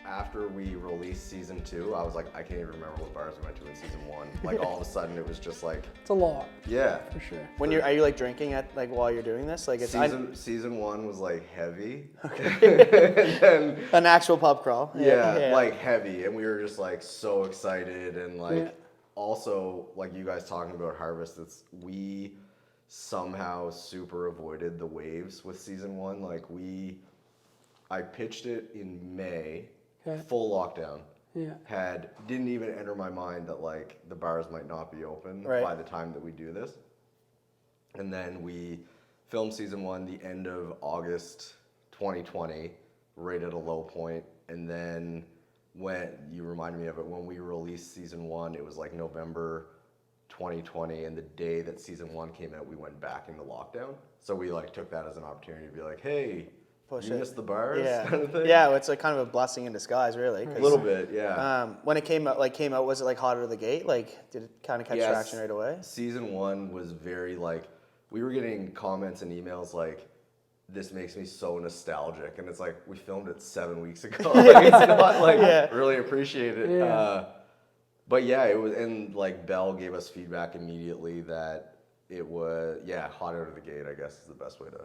after we released season 2, I was like, I can't even remember what bars we went to in season 1. Like all of a sudden it was just like, it's a lot. yeah, for sure. Are you like drinking at like while you're doing this? Like it's season 1 was like heavy. Okay. And then, an actual pub crawl. Yeah, like heavy, and we were just like so excited, and like also like you guys talking about harvest. We somehow super avoided the waves with season 1. Like I pitched it in May, full lockdown. Yeah. Didn't even enter my mind that like the bars might not be open by the time that we do this. And then we filmed season 1 the end of August 2020, right at a low point. And then when you reminded me of it, when we released season 1, it was like November 2020, and the day that season 1 came out, we went back into lockdown. So we like took that as an opportunity to be like, hey, you missed the bars, kind of thing. Yeah, it's like kind of a blessing in disguise, really. A little bit, yeah. When it came out, was it like hot out of the gate? Like, did it kind of catch traction right away? Season 1 was very like, we were getting comments and emails like, this makes me so nostalgic, and it's like we filmed it 7 weeks ago. Like, it's not like really appreciate it. Yeah. But yeah, it was, and like Bell gave us feedback immediately that it was hot out of the gate, I guess is the best way to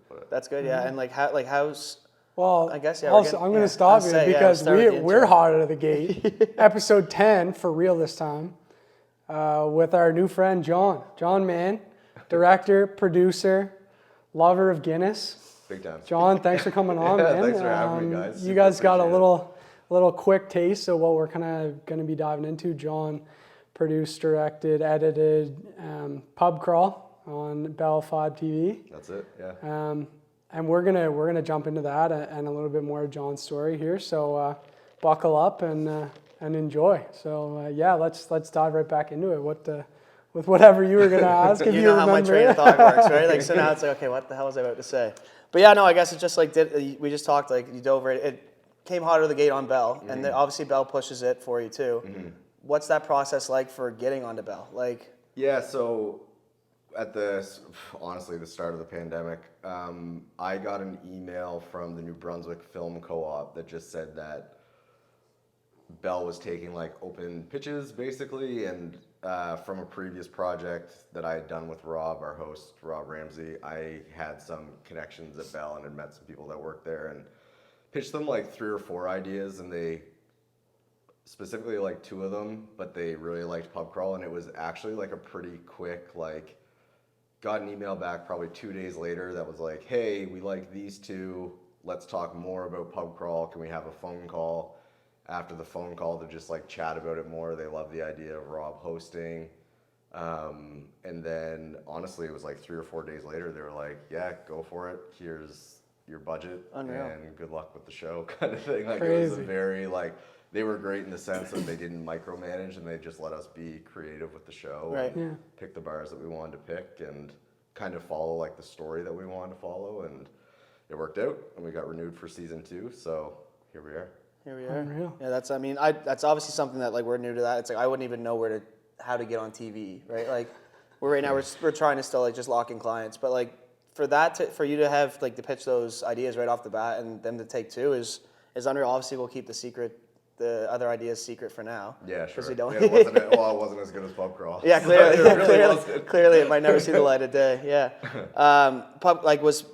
put it. That's good, yeah. And how's well, I guess I'm going to stop you because we're hot out of the gate. Episode 10 for real this time, with our new friend Jon Mann, director, producer, lover of Guinness. Big time. John, thanks for coming on, man. Thanks for having me, guys. You guys got a little quick taste of what we're kind of going to be diving into. Jon produced, directed, edited Pub Crawl on Fibe TV. That's it, yeah. And we're gonna jump into that and a little bit more of Jon's story here. So buckle up and enjoy. So let's dive right back into it. With whatever you were gonna ask, if you know remember. How my train of thought works, right? Like so now it's like, okay, what the hell was I about to say? But yeah, no, I guess it's just like we just talked, like you dove right. It came hot out of the gate on Bell, and then obviously Bell pushes it for you too. What's that process like for getting onto Bell? Like, yeah, so at the start of the pandemic, I got an email from the New Brunswick Film Co-op that just said that Bell was taking like open pitches basically, and from a previous project that I had done with Rob, our host, Rob Ramsey, I had some connections at Bell and had met some people that worked there and pitched them like 3 or 4 ideas, and they specifically like 2 of them, but they really liked Pub Crawl, and it was actually like a pretty quick, like, got an email back probably 2 days later that was like, hey, we like these 2, let's talk more about Pub Crawl, can we have a phone call? After the phone call to just like chat about it more. They loved the idea of Rob hosting. And then honestly, it was like 3 or 4 days later, they were like, yeah, go for it. Here's your budget. Unreal. And good luck with the show kind of thing. Like Crazy. It was a very like, they were great in the sense that they didn't micromanage and they just let us be creative with the show. Right. And pick the bars that we wanted to pick and kind of follow like the story that we wanted to follow. And it worked out and we got renewed for season 2. So here we are. Here we are. Unreal. Yeah, that's that's obviously something that like we're new to that. It's like I wouldn't even know how to get on TV, right? Like we're trying to still like just lock in clients, but like for you to have like to pitch those ideas right off the bat and them to take 2 is unreal. Obviously, we'll keep the other ideas secret for now. Yeah, sure. We don't. It wasn't as good as Pub Crawl. Yeah, clearly, it might never see the light of day. Yeah.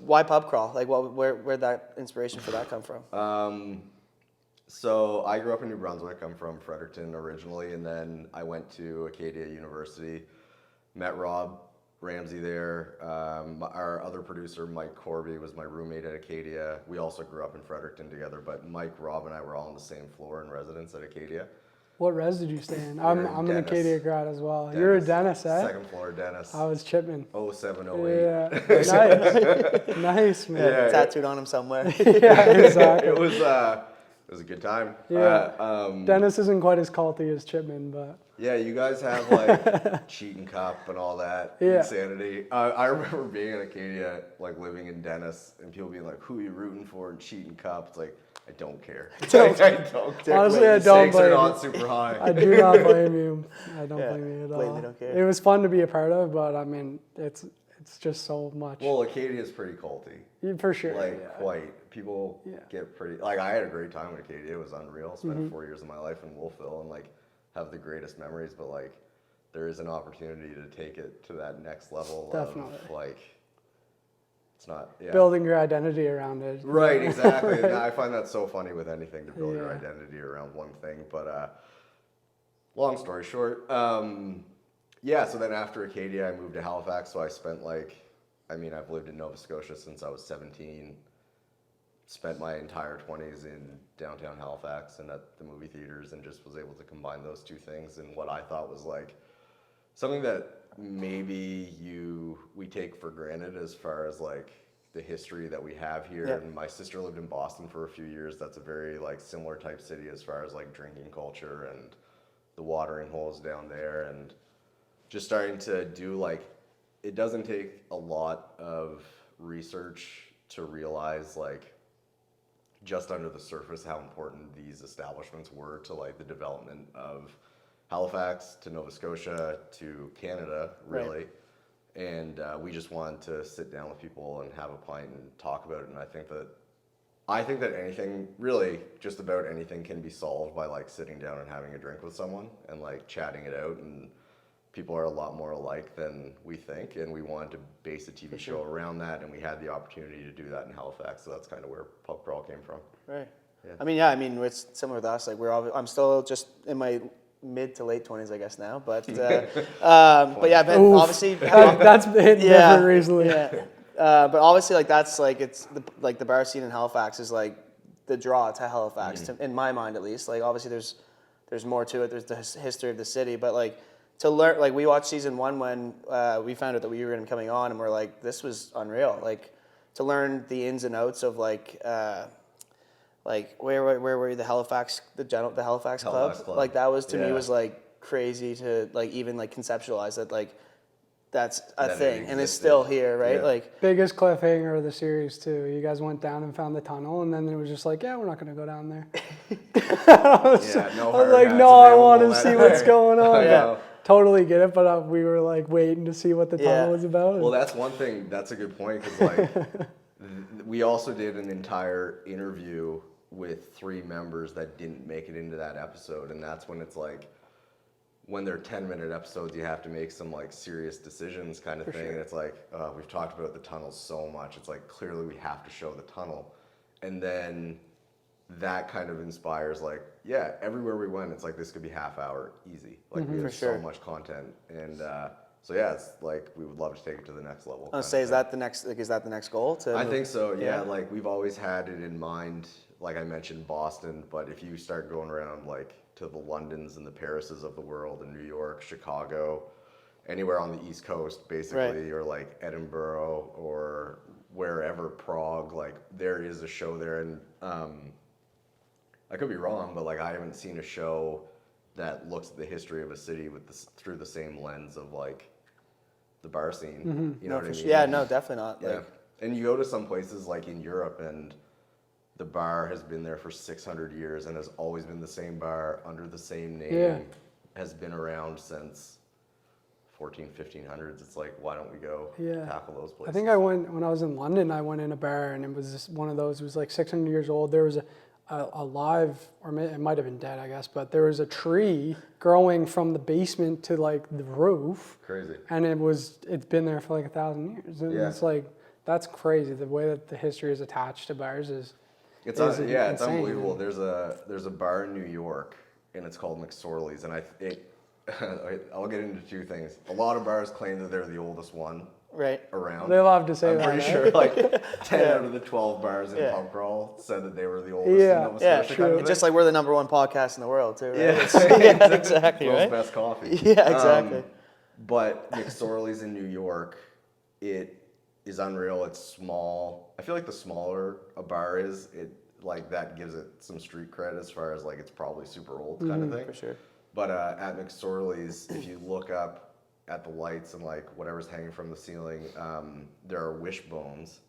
Why Pub Crawl? Like, where'd that inspiration for that come from? So I grew up in New Brunswick. I'm from Fredericton originally, and then I went to Acadia University, met Rob Ramsey there. Our other producer, Mike Corby, was my roommate at Acadia. We also grew up in Fredericton together, but Mike, Rob, and I were all on the same floor in residence at Acadia. What res did you stay in? I'm an Acadia grad as well. Dennis. You're a Dennis, eh? Second floor Dennis. I was Chipman. 07, 08. Yeah, nice. Nice, man. Yeah, tattooed on him somewhere. Yeah, exactly. It was a good time. Yeah. Dennis isn't quite as culty as Chipman, but. Yeah, you guys have like cheating cup and all that insanity. I remember being in Acadia, like living in Dennis, and people being like, "Who are you rooting for?" and cheating cup. It's like I don't care. I don't care. Honestly, I don't blame you. Not super high. I do not blame you. I don't blame you at all. Blatantly don't care. It was fun to be a part of, but I mean, it's It's just so much. Well, Acadia is pretty culty. For sure. Quite. People get pretty... Like, I had a great time with Acadia. It was unreal. Spent 4 years of my life in Wolfville and, like, have the greatest memories. But, like, there is an opportunity to take it to that next level Definitely. of, like... It's not... Yeah. Building your identity around it. Right, exactly. Right. I find that so funny with anything, to build your identity around one thing. But long story short, so then after Acadia, I moved to Halifax. So I spent I've lived in Nova Scotia since I was 17. Spent my entire 20s in downtown Halifax and at the movie theaters, and just was able to combine those two things in what I thought was like something that maybe we take for granted as far as like the history that we have here. And my sister lived in Boston for a few years. That's a very like similar type city as far as like drinking culture and the watering holes down there, and just starting to do like, it doesn't take a lot of research to realize like just under the surface how important these establishments were to like the development of Halifax, to Nova Scotia, to Canada, really. Right. And we just wanted to sit down with people and have a pint and talk about it. And I think that anything, really just about anything, can be solved by like sitting down and having a drink with someone and like chatting it out. And people are a lot more alike than we think, and we wanted to base a TV show around that, and we had the opportunity to do that in Halifax, so that's kind of where Pub Crawl came from. Right. Yeah. It's similar with us. Like I'm still just in my mid to late 20s, I guess now, but obviously that's hit different recently. Yeah. But obviously, like that's like it's the bar scene in Halifax is like the draw to Halifax, in my mind at least. Like obviously, there's more to it. There's the history of the city, but like to learn, like we watched season 1 when we found out that we were going to be coming on, and we're like, this was unreal. Like to learn the ins and outs of like where were you, the Halifax Club? Like that was to me was like crazy to like even like conceptualize that like that's a thing and it's still here, right? Like biggest cliffhanger of the series too. You guys went down and found the tunnel, and then it was just like, yeah, we're not going to go down there. I was like, no, I want to see what's going on. Totally get it, but we were like waiting to see what the tunnel was about. Well, that's one thing. That's a good point, because like we also did an entire interview with 3 members that didn't make it into that episode, and that's when it's like, when they're 10-minute episodes, you have to make some like serious decisions kind of thing. Sure. And it's like, we've talked about the tunnel so much. It's like, clearly we have to show the tunnel. And then that kind of inspires like, everywhere we went, it's like, this could be half hour easy. Like we have so much content. And it's like, we would love to take it to the next level. Is that the next goal? I think so. Yeah. Like we've always had it in mind. Like I mentioned Boston, but if you start going around like to the Londons and the Parises of the world, and New York, Chicago, anywhere on the East Coast, basically, or like Edinburgh or wherever, Prague, like there is a show there. And I could be wrong, but like I haven't seen a show that looks at the history of a city through the same lens of like the bar scene. You know what I mean? Yeah, no, definitely not. Yeah. And you go to some places like in Europe, and the bar has been there for 600 years and has always been the same bar under the same name, has been around since 1500s. It's like, why don't we go tackle those places? I think when I was in London, I went in a bar, and it was just one of those, it was like 600 years old. There was a live, or it might have been dead, I guess, but there was a tree growing from the basement to like the roof. Crazy. And it's been there for like 1,000 years. And it's like, that's crazy. The way that the history is attached to bars is... It's unbelievable. There's a bar in New York, and it's called McSorley's, and I'll get into 2 things. A lot of bars claim that they're the oldest one around. They love to say that. I'm pretty sure like 10 out of the 12 bars in Pub Crawl said that they were the oldest in Nova Scotia. True. Kind of just like we're the #1 podcast in the world too, right? Yeah, exactly. World's best coffee. Yeah, exactly. But McSorley's in New York, it is unreal. It's small. I feel like the smaller a bar is, it like that gives it some street cred as far as like it's probably super old kind of thing. For sure. But at McSorley's, if you look up at the lights and like whatever's hanging from the ceiling, there are wishbones.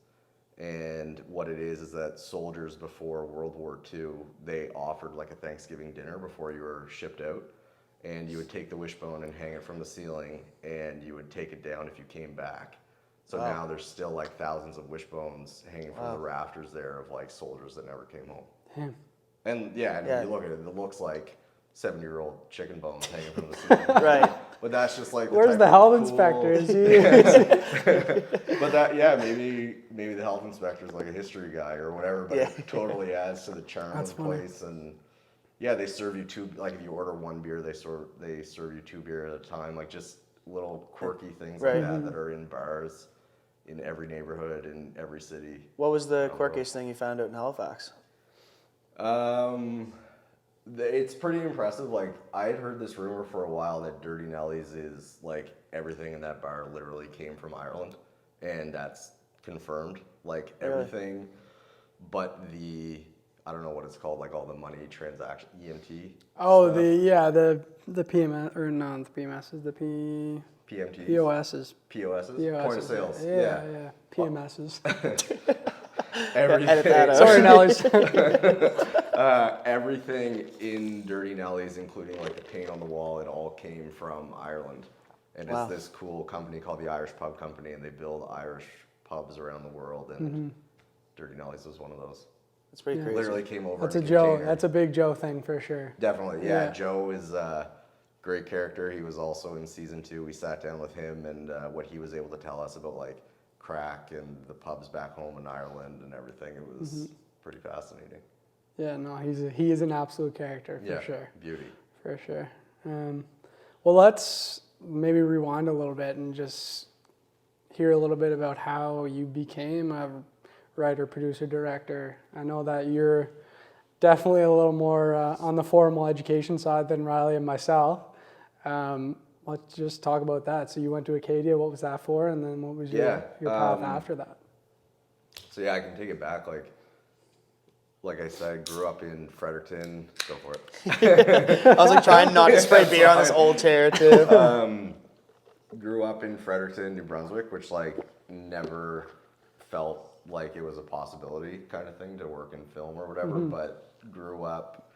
And what it is that soldiers before World War II, they offered like a Thanksgiving dinner before you were shipped out. And you would take the wishbone and hang it from the ceiling, and you would take it down if you came back. So now there's still like thousands of wishbones hanging from the rafters there of like soldiers that never came home. Damn. And you look at it, it looks like 70-year-old chicken bones hanging from the ceiling. Right. But that's just like Where's the health inspector? Is he? But maybe the health inspector is like a history guy or whatever. But it totally adds to the charm of the place. And they serve you two. Like if you order one beer, they serve you 2 beer at a time. Like just little quirky things like that are in bars in every neighborhood in every city. What was the quirkiest thing you found out in Halifax? It's pretty impressive. Like I had heard this rumor for a while that Dirty Nelly's is like everything in that bar literally came from Ireland, and that's confirmed. Like everything, but I don't know what it's called, like all the money transaction EMT. Oh, stuff. the PMS or not the PMSs, the PMTs. POSs. POSs. Point of sales. Yeah. PMSs. Everything. Edit that out. Sorry, Nellies. Everything in Dirty Nelly's, including like the paint on the wall, it all came from Ireland. And it's this cool company called the Irish Pub Company, and they build Irish pubs around the world. And Dirty Nelly's was one of those. It's pretty crazy. Literally came over. That's in a a Joe. container. That's a big Joe thing for sure. Definitely, yeah. Joe is a great character. He was also in season 2. We sat down with him and what he was able to tell us about like crack and the pubs back home in Ireland and everything. It was pretty fascinating. Yeah, no, he is an absolute character for sure. Beauty. For sure. Well, let's maybe rewind a little bit and just hear a little bit about how you became a writer, producer, director. I know that you're definitely a little more on the formal education side than Riley and myself. Let's just talk about that. So you went to Acadia. What was that for? And then what was your path after that? So I can take it back. Like I said, I grew up in Fredericton. Go for it. I was like trying not to spray beer on this old chair too. Grew up in Fredericton, New Brunswick, which like never felt like it was a possibility kind of thing to work in film or whatever, but grew up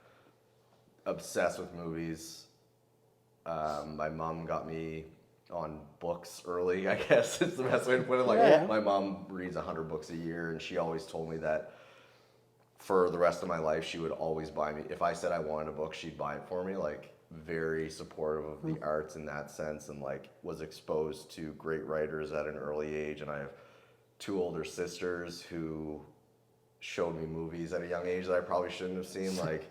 obsessed with movies. My mom got me on books early, I guess is the best way to put it. My mom reads 100 books a year, and she always told me that for the rest of my life, she would always buy me. If I said I wanted a book, she'd buy it for me. Like very supportive of the arts in that sense, and like was exposed to great writers at an early age. And I have 2 older sisters who showed me movies at a young age that I probably shouldn't have seen. Like,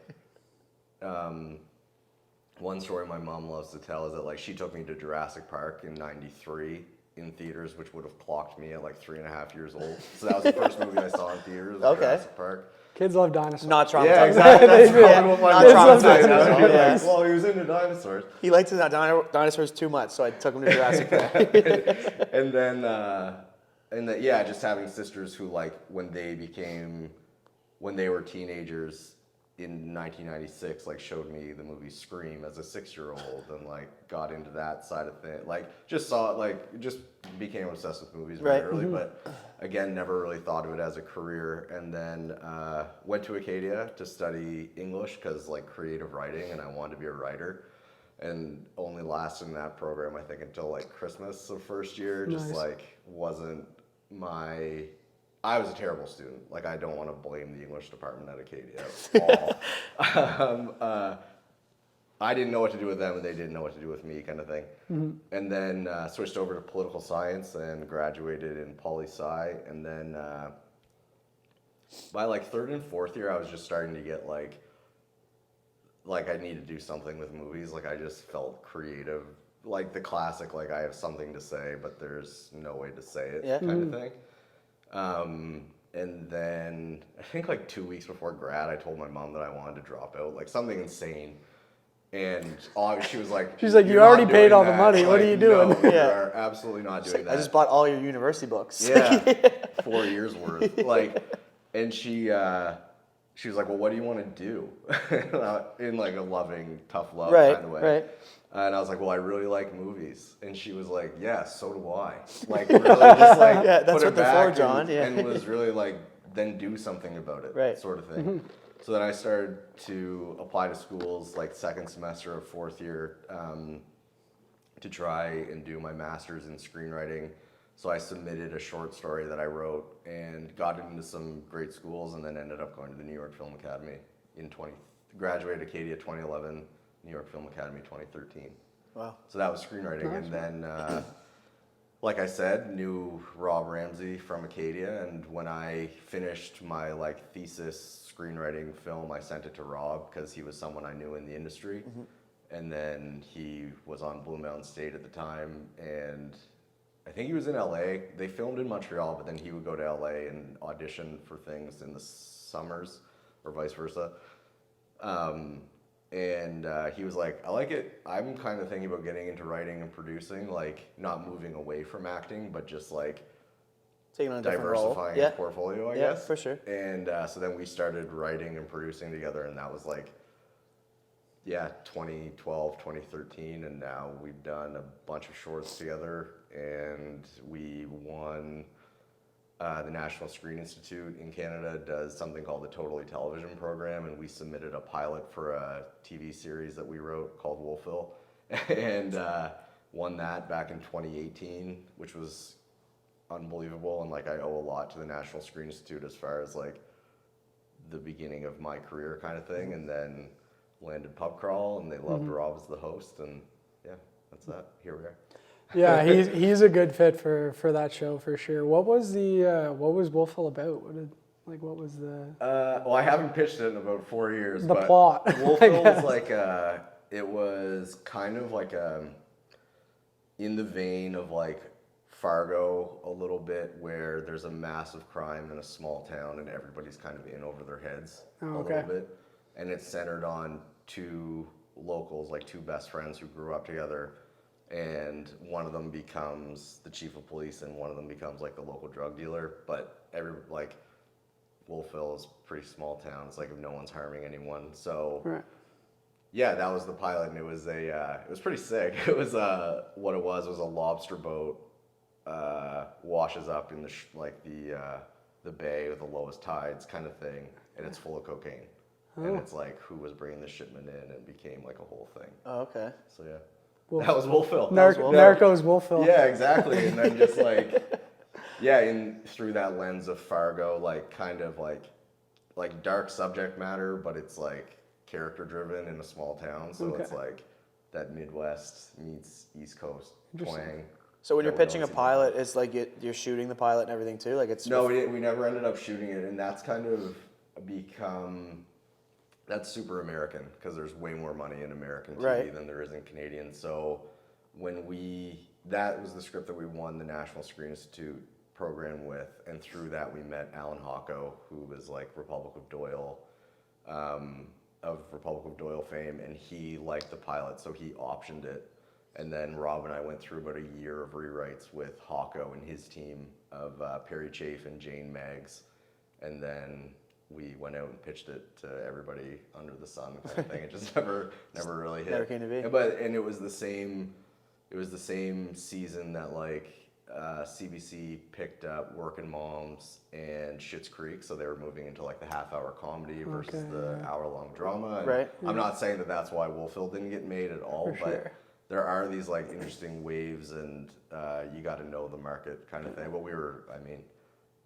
one story my mom loves to tell is that like she took me to Jurassic Park in '93 in theaters, which would have clocked me at like 3.5 years old. So that was the first movie I saw in theaters. Jurassic Park. Kids love dinosaurs. Not traumatized. Yeah, exactly. That's probably what my Not traumatized. yeah. Well, he was into dinosaurs. He liked his dinosaurs too much, so I took him to Jurassic Park. And then, just having sisters who like when they were teenagers in 1996, like showed me the movie Scream as a 6-year-old and like got into that side of things. Like just saw it, like just became obsessed with movies very early, but again, never really thought of it as a career. And then went to Acadia to study English because like creative writing, and I wanted to be a writer. And only lasted in that program, I think, until like Christmas of first year. Just like wasn't my. I was a terrible student. Like I don't want to blame the English department at Acadia at all. I didn't know what to do with them, and they didn't know what to do with me, kind of thing. And then switched over to political science and graduated in poli-sci. And then by like 3rd and 4th year, I was just starting to get like I need to do something with movies. Like I just felt creative, like the classic, like I have something to say, but there's no way to say it kind of thing. And then I think like 2 weeks before grad, I told my mom that I wanted to drop out, like something insane. And she was like, she's like, you already paid all the money. What are you doing? No, you are absolutely not doing that. I just bought all your university books. Yeah, 4 years worth. And she was like, well, what do you want to do? In like a loving, tough love kind of way. Right. And I was like, well, I really like movies. And she was like, yeah, so do I. Like, really just like, that's put what they're for, John. And was really like, then do something about it, sort of thing. So then I started to apply to schools like 2nd semester of 4th year to try and do my master's in screenwriting. So I submitted a short story that I wrote and got into some great schools, and then ended up going to the New York Film Academy graduated Acadia 2011, New York Film Academy 2013. Wow. So that was screenwriting. Nice. And then, like I said, knew Rob Ramsey from Acadia, and when I finished my thesis screenwriting film, I sent it to Rob because he was someone I knew in the industry. Mm-hmm. And then he was on Blue Mountain State at the time, and I think he was in LA. They filmed in Montreal, but then he would go to LA and audition for things in the summers, or vice versa. And he was like, I like it. I'm kind of thinking about getting into writing and producing, not moving away from acting, but just taking on a different role. Diversifying his portfolio, I guess. Yeah, for sure. And so then we started writing and producing together, and that was 2012, 2013, and now we've done a bunch of shorts together, and we won the National Screen Institute in Canada does something called the Totally Television Program, and we submitted a pilot for a TV series that we wrote called Wolfville, and won that back in 2018, which was unbelievable, and I owe a lot to the National Screen Institute as far as the beginning of my career kind of thing, and then landed Pub Crawl, and they loved Rob as the host, and yeah, that's that. Here we are. Yeah, he's a good fit for that show for sure. What was Wolfville about? What was the? Well, I haven't pitched it in about 4 years. The but plot. Wolfville was it was kind of in the vein of Fargo a little bit, where there's a massive crime in a small town and everybody's kind of in over their heads a little bit, and it's centered on two locals, two best friends who grew up together. And one of them becomes the chief of police, and one of them becomes the local drug dealer. But Wolfville is a pretty small town. It's no one's harming anyone. So yeah, that was the pilot, and it was it was pretty sick. It was what it was a lobster boat washes up in the bay with the lowest tides kind of thing, and it's full of cocaine. And it's who was bringing the shipment in, and became a whole thing. Oh, okay. So yeah. That was Wolfville. Narcos Wolfville. Yeah, exactly. And then just through that lens of Fargo, kind of dark subject matter, but it's character driven in a small town. So it's that Midwest meets East Coast twang. So when you're pitching a pilot, it's you're shooting the pilot and everything too? No, we never ended up shooting it, and that's kind of become... That's super American, because there's way more money in American TV than there is in Canadian. So that was the script that we won the National Screen Institute program with, and through that we met Alan Hocko, who was Republic of Doyle fame, and he liked the pilot, so he optioned it. And then Rob and I went through about a year of rewrites with Hocko and his team of Perry Chafe and Jane Meggs, and then we went out and pitched it to everybody under the sun kind of thing. It just never really hit. Never came to be. And it was the same season that CBC picked up Working Moms and Schitt's Creek, so they were moving into the half-hour comedy versus the hour-long drama. And I'm not saying that that's why Wolfville didn't get made at all, but there are these interesting waves, and you got to know the market kind of thing. But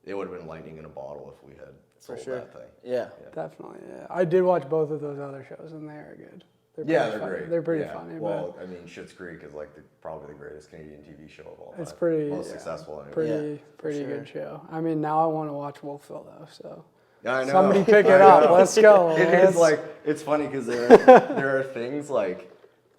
it would have been lightning in a bottle if we had sold that thing. Yeah. Definitely, yeah. I did watch both of those other shows, and they are good. They're great. They're pretty funny. Well, Schitt's Creek is probably the greatest Canadian TV show of all time. It's pretty... Most successful anyway. Pretty good show. Now I want to watch Wolfville, though, so... Yeah, I know. Somebody pick it up. Let's go. It is it's funny because there are things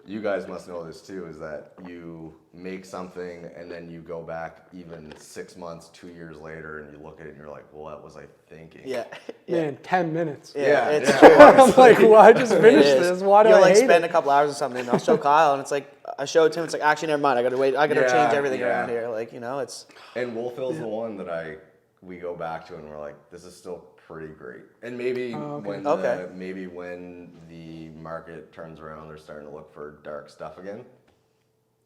you guys must know this too, is that you make something and then you go back even 6 months, 2 years later, and you look at it and you're like, well, what was I thinking? Yeah. Man, 10 minutes. Yeah, it's true. I'm well, I just finished this. Why do I hate spend a couple hours or something, and I'll show Kyle, and it's I show it to him, it's actually, never mind, I gotta wait, I gotta change everything around here. It's... And Wolfville's the one that we go back to and we're like, this is still pretty great. And maybe when the market turns around, they're starting to look for dark stuff again.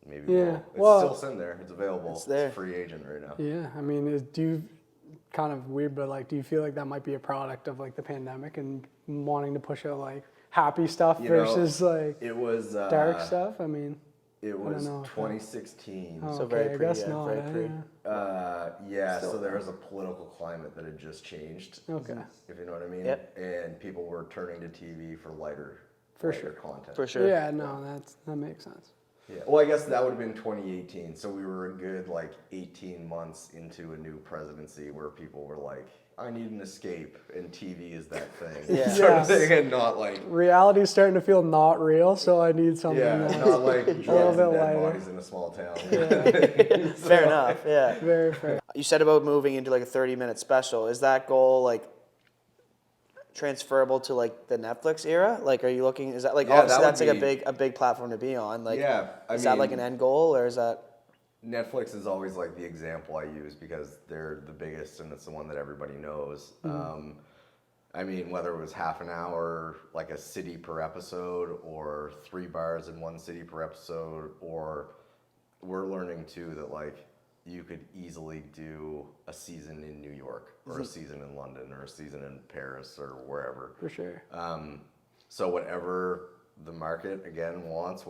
Maybe it's still sitting there. It's available. It's there. It's free agent right now. Yeah, do you kind of weird, but do you feel like that might be a product of the pandemic and wanting to push out happy stuff versus it was dark stuff? It was know. 2016. Oh, So okay, very I pre, guess yeah, not. very pre. Yeah, Still so there was a political climate that had just changed. Okay. If you know what I mean. Yep. And people were turning to TV for lighter sure. content. For sure. Yeah, no, that makes sense. Yeah. Well, I guess that would have been 2018. So we were a good 18 months into a new presidency where people were like, I need an escape, and TV is that thing. Yeah. Sort of thing, and not like. Reality's starting to feel not real, so I need something Yeah, that's not like drugs bit and dead lighter. bodies in a small town. Fair enough. Yeah. very fair. You said about moving into a 30-minute special. Is that goal transferable to the Netflix era? Are you looking? Is that Yeah, obviously that that's would a big platform to be on? Yeah, is that an end goal, or is that? Netflix is always the example I use because they're the biggest and it's the one that everybody knows. I mean, whether it was half an hour, a city per episode, or 3 bars in one city per episode, or we're learning too that you could easily do a season in New York or a season in London or a season in Paris or wherever. For sure. So whatever the market again wants,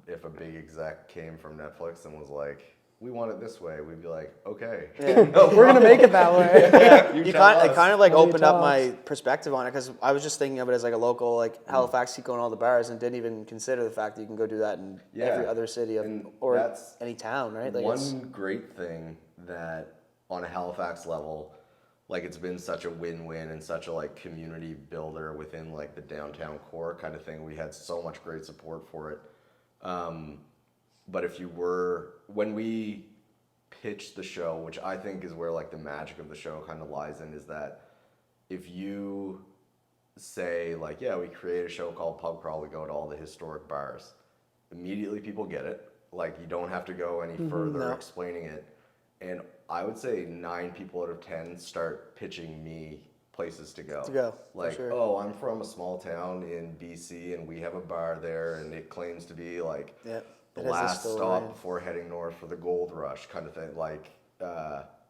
if a big exec came from Netflix and was like, we want it this way, we'd be like, okay. Yeah. We're going to make it that way. It kind of opened up my perspective on it, because I was just thinking of it as a local Halifax, keep going to all the bars, and didn't even consider the fact that you can go do that in every other city or that's any town, right? One great thing that on a Halifax level, it's been such a win-win and such a community builder within the downtown core kind of thing. We had so much great support for it. But when we pitched the show, which I think is where the magic of the show kind of lies in, is that if you say yeah, we create a show called Pub Crawl, we go to all the historic bars, immediately people get it. You don't have to go any further explaining it. And I would say 9 people out of 10 start pitching me places to go. For sure. Oh, I'm from a small town in BC and we have a bar there and it claims to be the last stop before heading north for the gold rush kind of thing.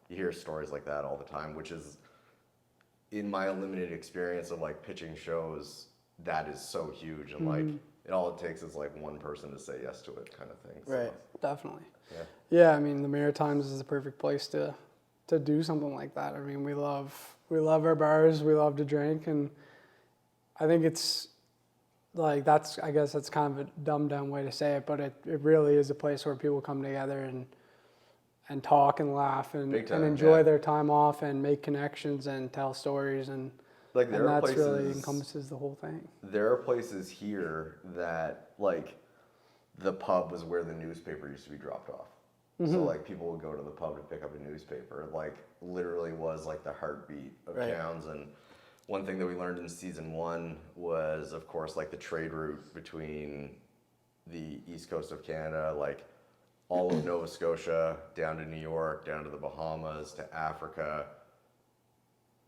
You hear stories like that all the time, which is, in my limited experience of pitching shows, that is so huge. And all it takes is one person to say yes to it kind of thing. So, Right. Definitely. Yeah. Yeah, I mean, the Maritimes is the perfect place to do something like that. I mean, we love our bars, we love to drink, and I think it's I guess that's kind of a dumbed down way to say it, but it really is a place where people come together and talk and laugh and enjoy their time off and make connections and tell stories, and that's really encompasses the whole thing. There are places here that the pub was where the newspaper used to be dropped off. So people would go to the pub to pick up a newspaper. Literally was the heartbeat of towns. And one thing that we learned in season 1 was, of course, the trade route between the east coast of Canada, all of Nova Scotia, down to New York, down to the Bahamas, to Africa.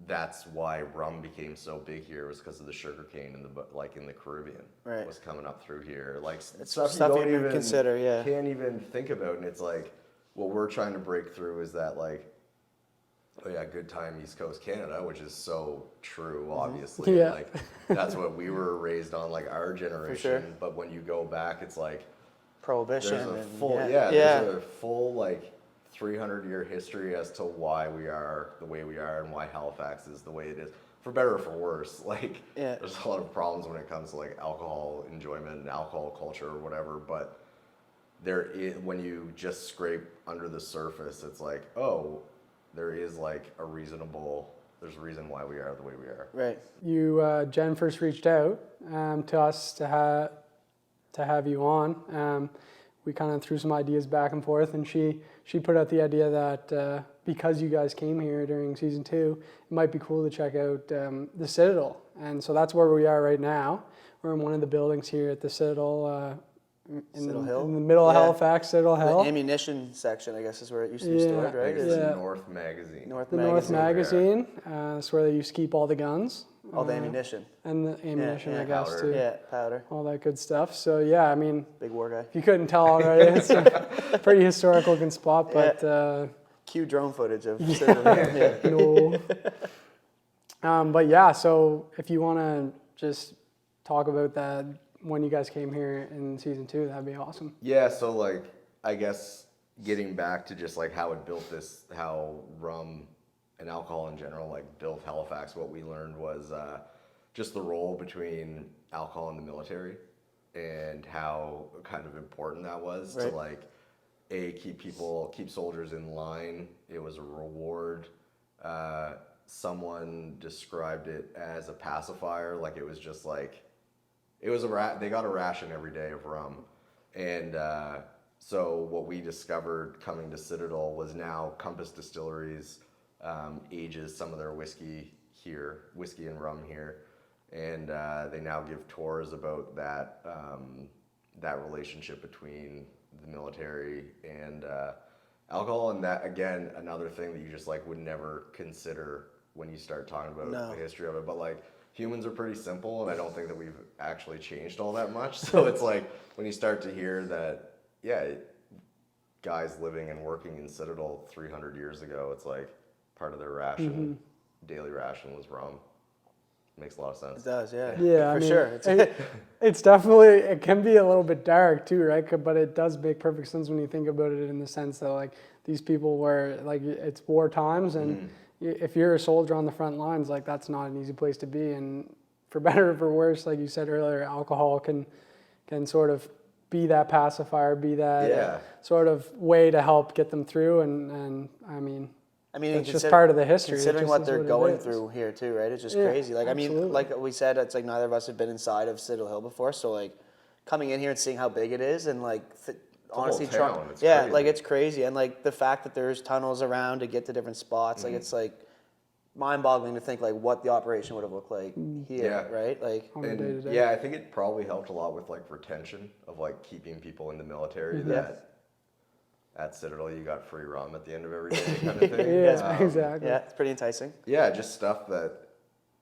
That's why rum became so big here, was because of the sugarcane in the Caribbean was coming up through here. It's stuff stuff you you don't even consider, can't even think about. And it's what we're trying to break through is that oh yeah, good time East Coast Canada, which is so true, obviously. Yeah. That's what we were raised on, our generation. Sure. But when you go back, it's Prohibition. there's a and, full there's a full 300-year history as to why we are the way we are and why Halifax is the way it is, for better or for worse. There's a lot of problems when it comes to alcohol enjoyment and alcohol culture or whatever, but when you just scrape under the surface, it's oh, there is there's a reason why we are the way we are. Right. You, Jen first reached out to us to have you on. We kind of threw some ideas back and forth, and she put out the idea that because you guys came here during season 2, it might be cool to check out the Citadel. And so that's where we are right now. We're in one of the buildings here at the Citadel, in the middle of Halifax, Citadel Hill. The ammunition section, I guess, is where it used to be stored, right? I think it's North Magazine. North Magazine. That's where they used to keep all the guns. All the ammunition. And the ammunition, I guess, powder. too. Yeah, powder. All that good stuff. So, yeah, I mean... Big war guy. If you couldn't tell already, it's a pretty historic looking spot, but... Cue drone footage of... No. But, yeah, so if you want to just talk about that, when you guys came here in season 2, that'd be awesome. Yeah, so like I guess getting back to just like how it built this, how rum and alcohol in general like built Halifax, what we learned was just the role between alcohol and the military and how kind of important that was to like keep soldiers in line. It was a reward. Someone described it as a pacifier, like it was just like it was they got a ration every day of rum. And so what we discovered coming to Citadel was now Compass Distilleries ages some of their whiskey and rum here, and they now give tours about that that relationship between the military and alcohol. And that, again, another thing that you just like would never consider when you start talking about the history of it. But like humans are pretty simple, and I don't think that we've actually changed all that much. So it's like when you start to hear that, guys living and working in Citadel 300 years ago, it's like part of their ration, daily ration was rum. Makes a lot of sense. It does, yeah. Yeah, for I mean, sure. It's definitely, it can be a little bit dark too, right? But it does make perfect sense when you think about it in the sense that like these people were like, it's war times, and if you're a soldier on the front lines, like that's not an easy place to be. And for better or for worse, like you said earlier, alcohol can sort of be that pacifier, be that sort of way to help get them through. And I mean, it's just part of the history. Considering what they're going through here too, right? It's just crazy. Like, absolutely. I mean, like we said, it's like neither of us have been inside of Citadel Hill before. So like coming in here and seeing how big it is and like honestly, crazy. Like it's crazy. And like the fact that there's tunnels around to get to different spots, like it's like mind-boggling to think like what the operation would have looked like here, right? Like, and I think it probably helped a lot with like retention of like keeping people in the military. That at Citadel you got free rum at the end of every day, kind of thing. Exactly. Yeah, it's pretty enticing. Yeah, just stuff that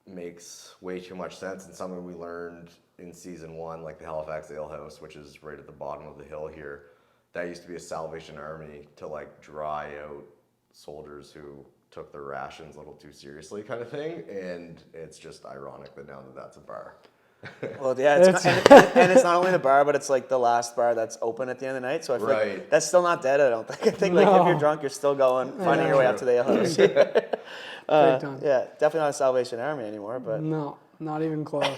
makes way too much sense, and something we learned in season 1, like the Halifax Ale House, which is right at the bottom of the hill here. That used to be a Salvation Army to like dry out soldiers who took their rations a little too seriously, kind of thing. And it's just ironic that now that that's a bar. Well, yeah, and it's not only the bar, but it's like the last bar that's open at the end of the night. So I feel like that's still not dead, I don't think. I think like if you're drunk, you're still going, finding your way up to the ale house. Yeah, definitely not a Salvation Army anymore, but no, not even close.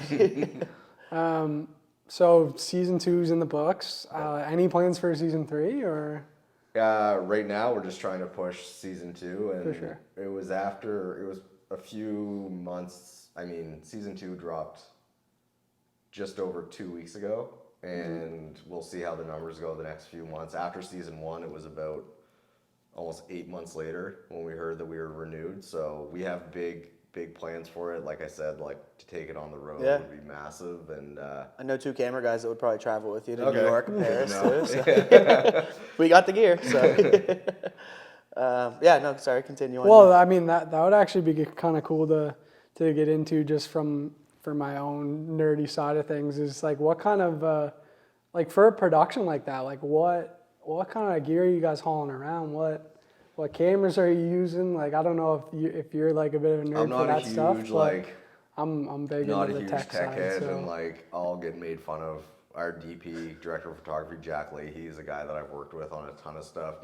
So season 2's in the books. Any plans for season 3 or? Right now we're just trying to push season 2, and for sure. It was a few months. I mean, season 2 dropped just over 2 weeks ago, and we'll see how the numbers go the next few months. After season 1, it was about almost 8 months later when we heard that we were renewed. So we have big plans for it. Like I said, like to take it on the road would be massive. And I know 2 camera guys that would probably travel with you to New York and Paris too. So. We got the gear. So sorry, continue on. Well, I mean that would actually be kind of cool to get into just for my own nerdy side of things. Is like what kind of like for a production like that, like what kind of gear are you guys hauling around? What cameras are you using? Like I don't know if you're like a bit of a nerd for that stuff. I'm big into the tech side. Head, so. And like I'll get made fun of. Our DP, director of photography, Jack Leahy, is a guy that I've worked with on a ton of stuff.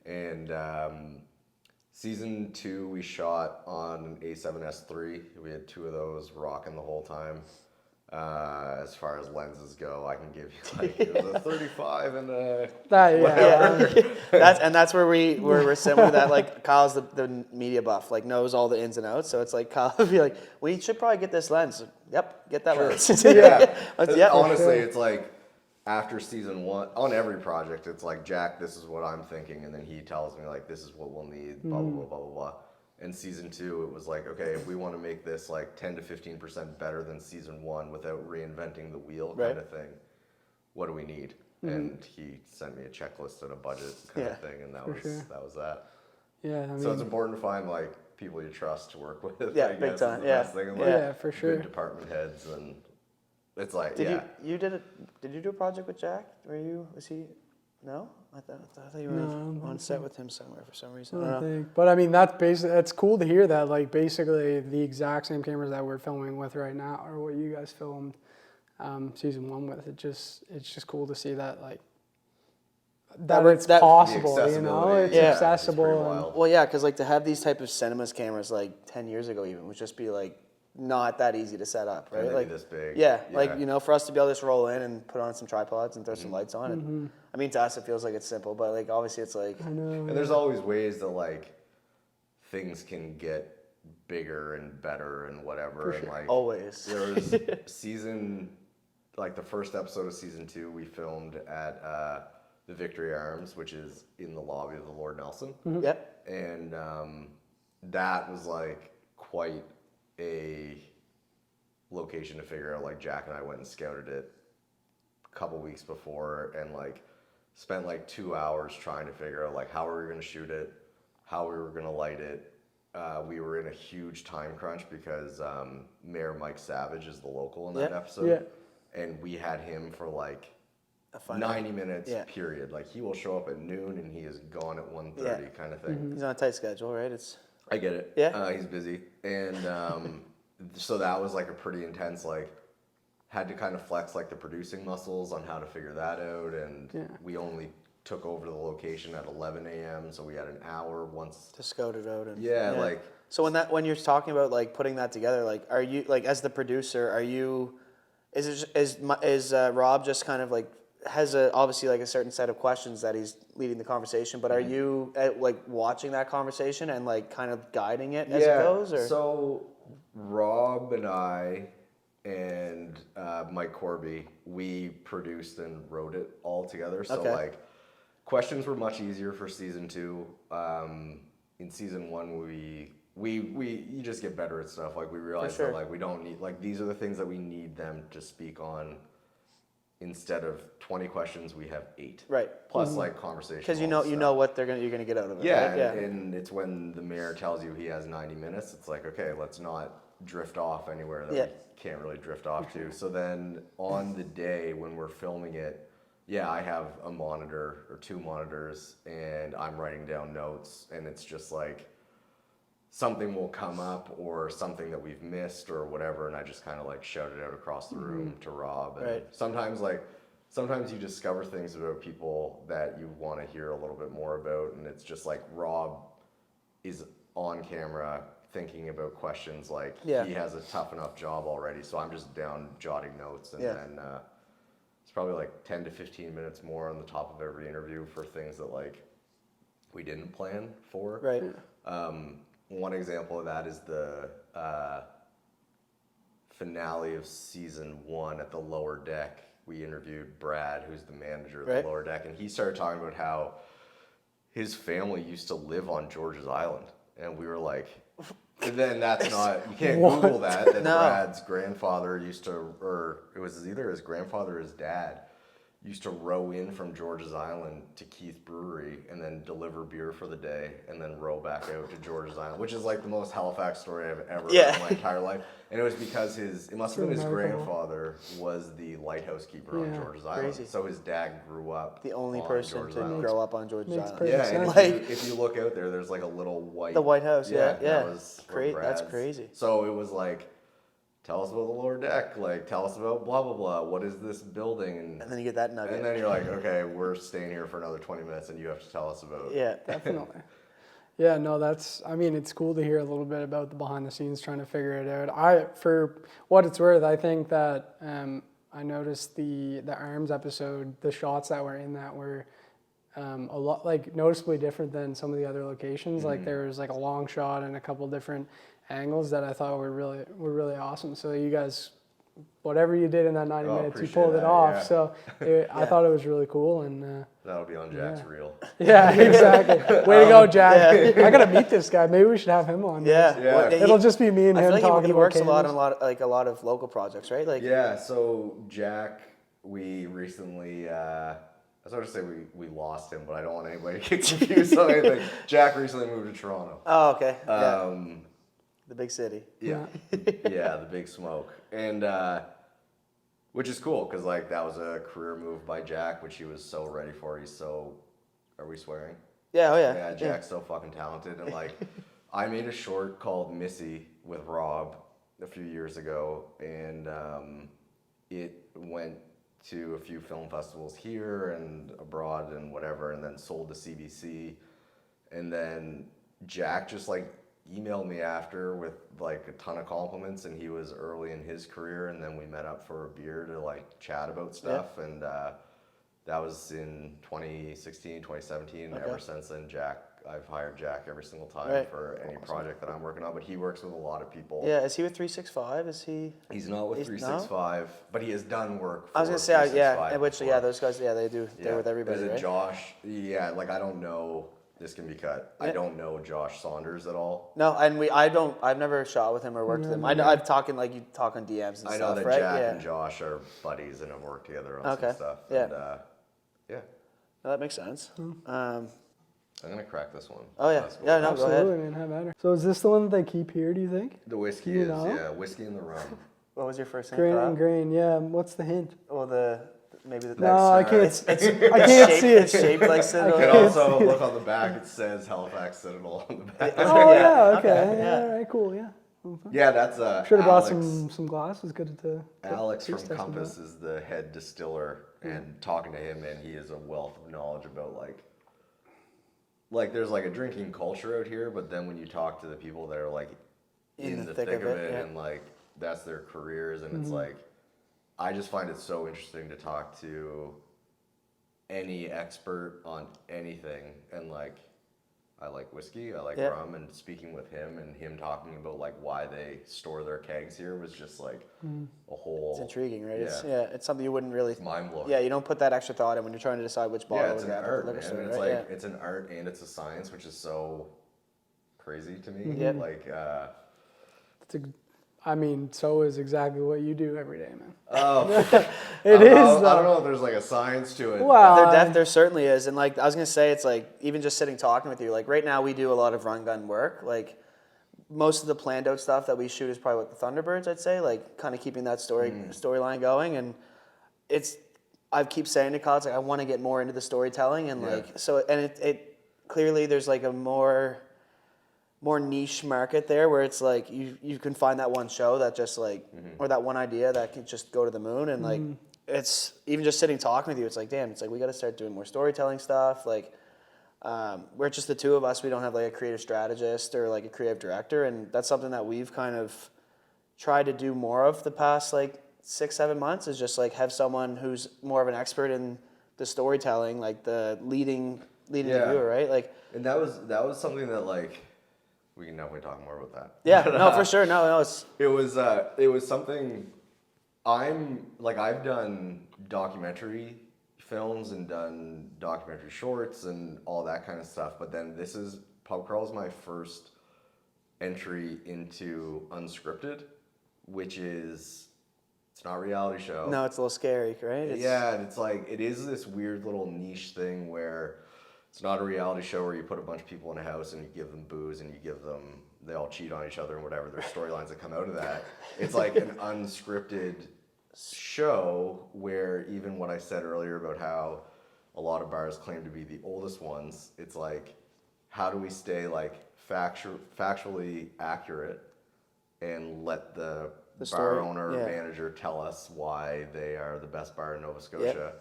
And season 2 we shot on an A7S III. We had 2 of those rocking the whole time. As far as lenses go, I can give you like it was a 35 and a that's where we're similar. That like Kyle's the media buff, like knows all the ins and outs. So it's like Kyle would be like, we should probably get this lens. Yep, get that lens. Honestly, it's like after season 1 on every project, it's like Jack, this is what I'm thinking, and then he tells me like this is what we'll need, blah blah blah blah blah blah. And season 2, it was like, okay, if we want to make this like 10 to 15% better than season 1 without reinventing the wheel kind of thing, what do we need? And he sent me a checklist and a budget kind of thing, and that was that. Yeah, I mean, so it's important to find like people you trust to work with. Yeah, I big guess, time. is the best thing. And, like, for sure. Good department heads, and it's like, Did you do a project with Jack? Was he? No, I thought you were on set with him somewhere for some reason. I don't know. But I mean, that's cool to hear that. Like basically, the exact same cameras that we're filming with right now are what you guys filmed season 1 with. It's just cool to see that like That- it's that- possible, The you know, accessibility, it's yeah, accessible. it's pretty and- wild. Well, yeah, because like to have these type of cinemas cameras like 10 years ago even would just be like not that easy to set up, right? And they'd Like be this big. Yeah, like you know, for us to be able to just roll in and put on some tripods and throw some lights on Mm-hmm. it. I mean, to us it feels like it's simple, but like obviously it's like I know. And there's always ways that like things can get bigger and better and whatever. And like always. there was like the first episode of season 2 we filmed at the Victory Arms, which is in the lobby of the Lord Nelson. Yep. And that was like quite a location to figure out. Like Jack and I went and scouted it a couple weeks before and like spent like 2 hours trying to figure out like how we were going to shoot it, how we were going to light it. We were in a huge time crunch because Mayor Mike Savage is the local in that episode. Yeah. And we had him for like A 90 minutes, Yeah. period. Like he will show up at noon and he is gone at 1:30 kind of thing. He's on a tight schedule, right? It's I get it. Yeah. He's busy. And so that was like a pretty intense, like, had to kind of flex like the producing muscles on how to figure that out. And we only took over the location at 11 a.m. So we had an hour once. to scout it out and Like. So when you're talking about like putting that together, like are you like as the producer, is Rob just kind of like has obviously like a certain set of questions that he's leading the conversation, but are you like watching that conversation and like kind of guiding it as it goes? Or? So Rob and I and Mike Corby, we produced and wrote it all together. So like questions were much easier for season 2. In season 1, you just get better at stuff. Like we realized that like we don't need like these are the things that we need them to speak on. Instead of 20 questions, we have 8. Right. Plus like conversation. Because you know what you're gonna get out of it. Yeah, right? and it's when the mayor tells you he has 90 minutes, it's like, okay, let's not drift off anywhere that we can't really drift off to. So then on the day when we're filming it, I have a monitor or 2 monitors and I'm writing down notes and it's just like something will come up or something that we've missed or whatever, and I just kind of like shout it out across the room to Rob. And sometimes you discover things about people that you want to hear a little bit more about, and it's just like Rob is on camera thinking about questions like he has a tough enough job already, so I'm just down jotting notes, and then it's probably like 10 to 15 minutes more on the top of every interview for things that like we didn't plan for. Right. One example of that is the finale of season 1 at the lower deck. We interviewed Brad, who's the manager of the lower deck, and he started talking about how his family used to live on George's Island. And we were like, and then that's not, you can't Google that Brad's grandfather used to, or it was either his grandfather or his dad, used to row in from George's Island to Keith Brewery and then deliver beer for the day and then row back out to George's Island, which is like the most Halifax story I've ever heard in my entire life. And it was because it must have been his grandfather was the lighthouse keeper on George's Island. Crazy. So his dad grew up The only on person George's to Island. grow up on George's Makes Island. perfect Yeah, and sense. if you look out there, there's like a little white. The White House, yeah. That was where That's Brad's- crazy. So it was like, tell us about the lower deck, like tell us about blah blah blah. What is this building? And then you get that nugget. And then you're like, okay, we're staying here for another 20 minutes, and you have to tell us about. Yeah. Definitely. Yeah, no, it's cool to hear a little bit about the behind the scenes trying to figure it out. For what it's worth, I think that I noticed the Arms episode, the shots that were in that were a lot like noticeably different than some of the other locations. Like there was like a long shot and a couple different angles that I thought were really awesome. So you guys, whatever you did in that 90 minutes, you pulled it off. Yeah. So I thought it was really cool and. That'll be on Jack's reel. Yeah, exactly. Way to go, Jack. I gotta meet this guy. Maybe we should have him on. Yeah. Yeah. Well, It'll just be me and I him feel like talking he about works a cameras. lot of local projects, right? Like Yeah, so Jack, we recently, I was going to say we lost him, but I don't want anybody to get confused on anything. Jack recently moved to Toronto. Oh, okay. The big city. Yeah, yeah, the big smoke. And, which is cool, because like that was a career move by Jack, which he was so ready for. Are we swearing? Yeah, oh yeah. Yeah, Jack's so fucking talented. And like, I made a short called Missy with Rob a few years ago, and it went to a few film festivals here and abroad and whatever, and then sold to CBC. And then Jack just like emailed me after with like a ton of compliments, and he was early in his career, and then we met up for a beer to like chat about stuff. And that was in 2016, 2017. And ever since then, I've hired Jack every single time for any project that I'm working on, but he works with a lot of people. Yeah, is he with 365? Is he? He's not with 365, but he has done work for I was gonna say, which before. those guys, they do. They're with everybody, Is it right? Josh? Yeah, like I don't know. This can be cut. I don't know Josh Saunders at all. No, and I've never shot with him or worked with him. I've talking like you talk on DMs and stuff, right? I know that Jack and Josh are buddies and have worked together on some stuff. Yeah. And, yeah. No, that makes sense. I'm gonna crack this one. Oh yeah, That's cool. yeah. No, Absolutely, go ahead. man. Have at her. So is this the one that they keep here? Do you think? The whiskey You is know? whiskey and the rum. What was your first hint? Grain for and that? grain. Yeah. What's the hint? Well, maybe the No, I Next, can't. It's I can't see it. It's shaped like Citadel. You can can't also see it. look on the back. It says Halifax Citadel on the back. Oh yeah. Okay. Okay, Yeah. yeah. All right. Cool. Yeah. Yeah, that's Should have brought Alex. some glasses. Good to. Alex from taste test Compass about. is the head distiller, and talking to him, man, he is a wealth of knowledge about like there's like a drinking culture out here, but then when you talk to the people that are like in the thick of it, yeah. and like that's their careers, and it's like I just find it so interesting to talk to any expert on anything, and like I like whiskey, I like rum, and speaking with him and him talking about like why they store their kegs here was just like a whole. It's intriguing, right? Yeah. It's something you wouldn't really. It's mind blowing. Yeah, you don't put that extra thought in when you're trying to decide which bottle Yeah, it's to an grab at art, the liquor man. store, It's right? like it's an art and it's a science, which is so crazy to me. Yeah. Like, I mean, so is exactly what you do every day, man. oh, It is. I though. don't know if there's like a science to it. Wow. There certainly is, and like I was gonna say, it's like even just sitting talking with you. Like right now, we do a lot of run gun work. Like most of the planned out stuff that we shoot is probably with the Thunderbirds. I'd say, like kind of keeping that storyline going, and I keep saying to Kyle, it's like I want to get more into the storytelling, and like so, and it clearly there's like a more niche market there where it's like you can find that one show that just like or that one idea that can just go to the moon, and like it's even just sitting talking with you, it's like damn, it's like we got to start doing more storytelling stuff. Like we're just the two of us, we don't have like a creative strategist or like a creative director, and that's something that we've kind of tried to do more of the past like 6-7 months, is just like have someone who's more of an expert in the storytelling, like the leading the viewer, right? Like, and that was something that like we can definitely talk more about that. yeah, no, for sure, no, it's It was something. I've done documentary films and done documentary shorts and all that kind of stuff, but then this is Pub Crawl is my first entry into unscripted, which is it's not a reality show. no, it's a little scary, right? Yeah, and it's like it is this weird little niche thing where it's not a reality show where you put a bunch of people in a house and you give them booze and they all cheat on each other and whatever. There's storylines that come out of that. It's like an unscripted show where even what I said earlier about how a lot of bars claim to be the oldest ones, it's like how do we stay like factually accurate and let the bar story, owner or manager tell us why they are the best bar in Nova Scotia,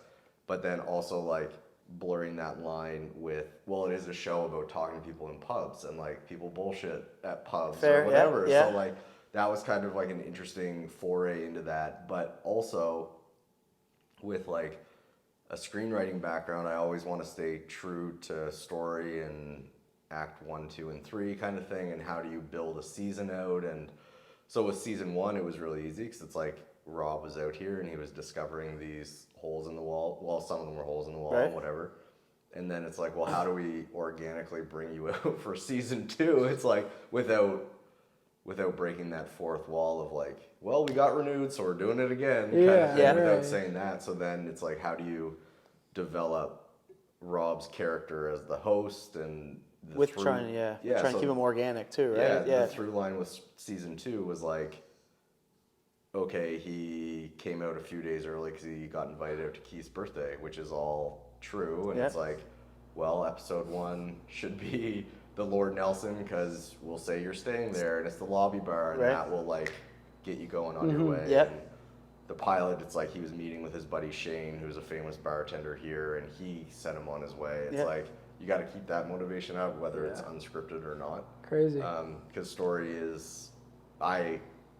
but then also like blurring that line with, well, it is a show about talking to people in pubs and like people bullshit at pubs or whatever. Yeah. So like that was kind of like an interesting foray into that. But also with like a screenwriting background, I always want to stay true to story and act 1, 2, and 3 kind of thing. And how do you build a season out? And so with season 1, it was really easy because it's like Rob was out here and he was discovering these holes in the wall. Well, some of them were holes in the wall and whatever. And then it's like, well, how do we organically bring you out for season 2? It's like without breaking that fourth wall of like, well, we got renewed, so we're doing it again. Kind of thing, without saying that. So then it's like, how do you develop Rob's character as the host and trying to keep him organic too, right? The through line with season 2 was like, okay, he came out a few days early because he got invited out to Keith's birthday, which is all true. And it's like, well, episode 1 should be the Lord Nelson because we'll say you're staying there and it's the lobby bar and that will like get you going on your way. Yep. And the pilot, it's like he was meeting with his buddy Shane, who's a famous bartender here, and he sent him on his way. It's like you got to keep that motivation up, whether it's unscripted or not. Crazy. Because story is,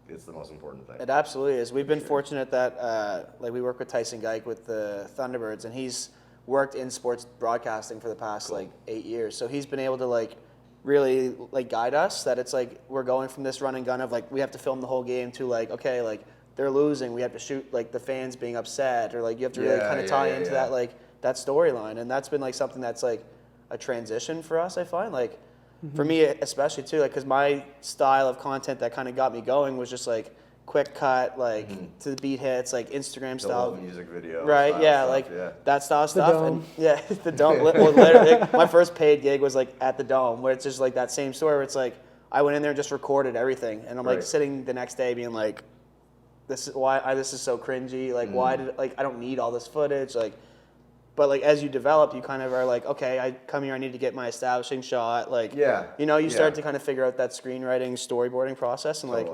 it's the most important thing. It absolutely is. We've been fortunate that like we work with Tyson Geik with the Thunderbirds, and he's worked in sports broadcasting for the past like 8 years. So he's been able to like really like guide us that it's like we're going from this run and gun of like we have to film the whole game to like, okay, like they're losing, we have to shoot like the fans being upset, or like you have to really kind of tie into that like that storyline. And that's been like something that's like a transition for us, I find. Like for me especially too, like because my style of content that kind of got me going was just like quick cut, like to the beat hits, like Instagram style music video, right? Yeah, stuff, like that style of stuff. Dome. And the Dome. Well, literally, my first paid gig was like at the Dome, where it's just like that same story. Where it's like I went in there and just recorded everything, and I'm like sitting the next day being like, "This is why this is so cringy. Like, why did like I don't need all this footage, like." But like as you develop, you kind of are like, okay, I come here, I need to get my establishing shot. Like, you know, you start to kind of figure out that screenwriting, storyboarding process, and like.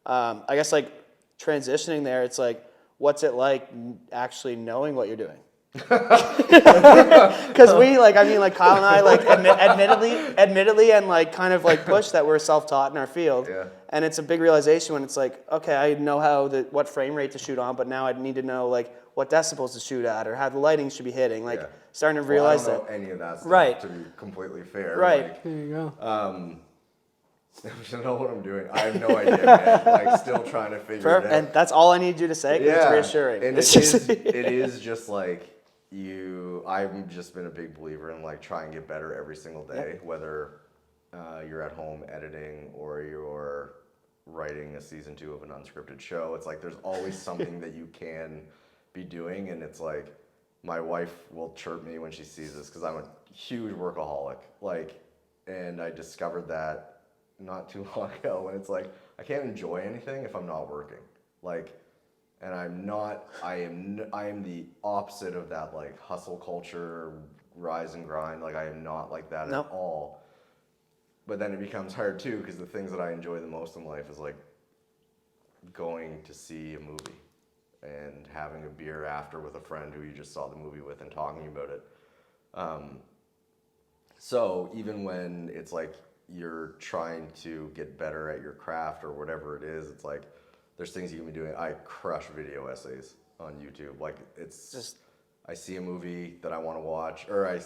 I guess like transitioning there, it's like, what's it like actually knowing what you're doing? Because we like, I mean, like Kyle and I like admittedly and like kind of like push that we're self-taught in our field. Yeah. And it's a big realization when it's like, okay, I know what frame rate to shoot on, but now I need to know like what decibels to shoot at or how the lighting should be hitting. Like starting to realize I don't know any of that stuff, Right. to be completely fair. Right. Like, There you go. I don't know what I'm doing. I have no idea, man. Like, still trying to figure it out. And that's all I need you to say because it's reassuring. And It's it is just like I've just been a big believer in like try and get better every single day, whether you're at home editing or you're writing a season 2 of an unscripted show. It's like there's always something that you can be doing, and it's like my wife will chirp me when she sees this because I'm a huge workaholic. Like, and I discovered that not too long ago when it's like I can't enjoy anything if I'm not working. Like, and I am the opposite of that like hustle culture, rise and grind. Like I am not like that at all. But then it becomes hard too because the things that I enjoy the most in life is like going to see a movie and having a beer after with a friend who you just saw the movie with and talking about it. So even when it's like you're trying to get better at your craft or whatever it is, it's like there's things you can be doing. I crush video essays on YouTube. Like it's just, I see a movie that I want to watch, or I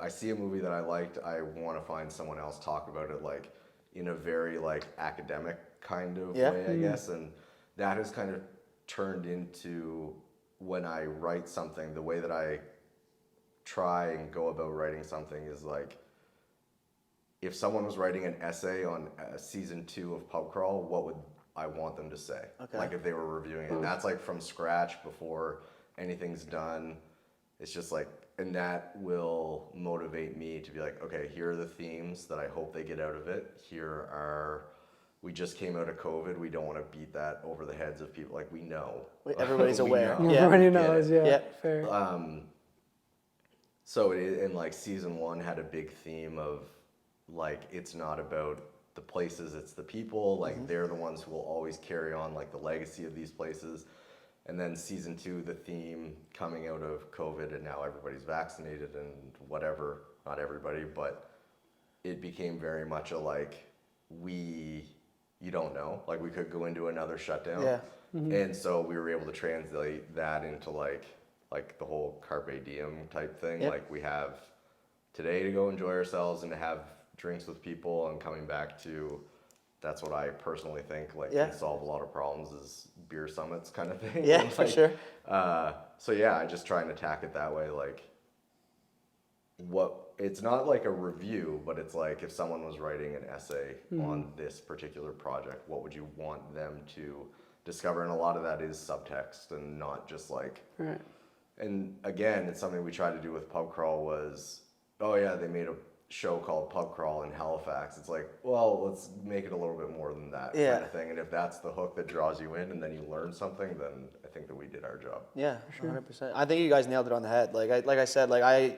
see a movie that I liked, I want to find someone else talk about it like in a very like academic kind of way, I guess. And that has kind of turned into when I write something, the way that I try and go about writing something is like, if someone was writing an essay on season 2 of Pub Crawl, what would I want them to say? Okay. Like if they were reviewing it. And that's like from scratch before anything's done. It's just like, and that will motivate me to be like, okay, here are the themes that I hope they get out of it. We just came out of COVID. We don't want to beat that over the heads of people. Like we know. Everybody's aware. Yeah. Everybody knows, fair. So and like season 1 had a big theme of, like it's not about the places, it's the people. Like they're the ones who will always carry on like the legacy of these places. And then season 2, the theme coming out of COVID and now everybody's vaccinated and whatever, not everybody, but it became very much a like you don't know, like we could go into another shutdown. Yeah. And so we were able to translate that into like the whole carpe diem type thing. Like we have today to go enjoy ourselves and to have drinks with people, and coming back to, that's what I personally think like can solve a lot of problems is beer summits kind of thing. Yeah, like, for sure. So yeah, I just try and attack it that way. Like it's not like a review, but it's like if someone was writing an essay on this particular project, what would you want them to discover? And a lot of that is subtext and not just like, and again, it's something we tried to do with Pub Crawl was, oh yeah, they made a show called Pub Crawl in Halifax. It's like, well, let's make it a little bit more than that kind of thing. And if that's the hook that draws you in and then you learn something, then I think that we did our job. Yeah, 100%. I think you guys nailed it on the head. Like I said, like I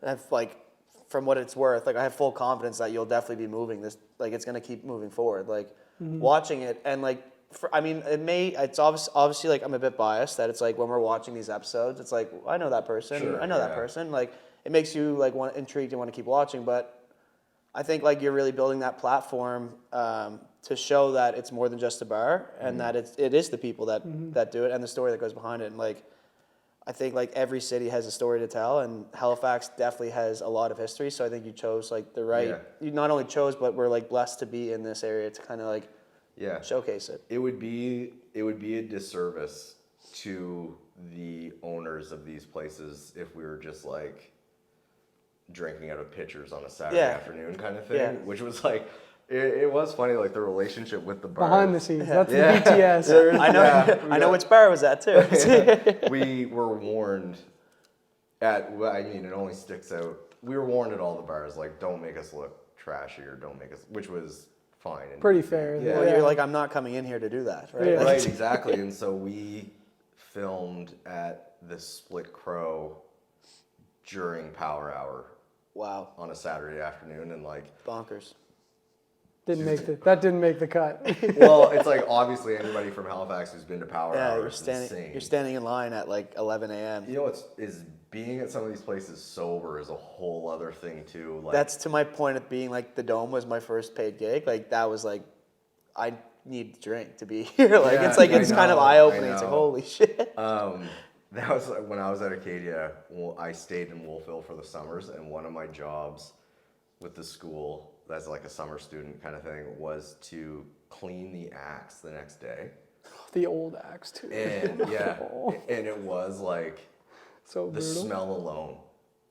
have like, from what it's worth, like I have full confidence that you'll definitely be moving this, like it's going to keep moving forward. Like watching it, and like I mean, it's obviously like I'm a bit biased that it's like when we're watching these episodes, it's like I know that person, Sure, I know that person. Like it makes you like intrigued and want to keep watching. But I think like you're really building that platform to show that it's more than just a bar and that it is the people that do it and the story that goes behind it. And like I think like every city has a story to tell, and Halifax definitely has a lot of history. So I think you chose like the right. You not only chose, but we're like blessed to be in this area to kind of like. Yeah. Showcase it. It would be a disservice to the owners of these places if we were just like drinking out of pitchers on a Saturday afternoon kind of thing, which was like it was funny, like the relationship with the bars. Behind the scenes, that's the BTS. I know which bar was that too. We were warned it only sticks out. We were warned at all the bars, like don't make us look trashy or don't make us, which was fine. And pretty fair. Yeah. Well, you're like, I'm not coming in here to do that, right? Yeah. Like, Right, exactly. And so we filmed at the Split Crow during Power Hour. Wow. On a Saturday afternoon, and like bonkers. That didn't make the cut. Well, it's like obviously anybody from Halifax who's been to Power Hour you're is insane. You're standing in line at like 11 a.m. You know what's being at some of these places sober is a whole other thing too. Like, that's to my point of being like the Dome was my first paid gig. Like that was like, I need to drink to be here. Like it's like it's kind of eye opening. It's like holy shit. That was when I was at Acadia. I stayed in Wolfville for the summers, and one of my jobs with the school, as like a summer student kind of thing, was to clean the axe the next day. The old axe too. And and it was like so the brutal. smell alone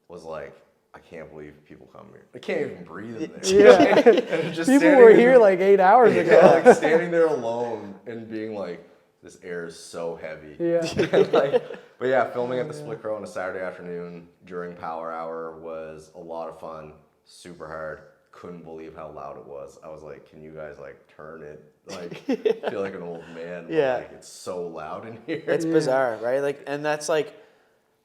was like, I can't believe people come here. I can't even breathe in there. Yeah. People were here like 8 hours ago. Like standing there alone and being like, this air is so heavy. Yeah. But yeah, filming at the Split Crow on a Saturday afternoon during Power Hour was a lot of fun. Super hard. Couldn't believe how loud it was. I was like, can you guys like turn it? Like, I feel like an old man. Yeah. Like, it's so loud in here. It's bizarre, right? Like, and that's like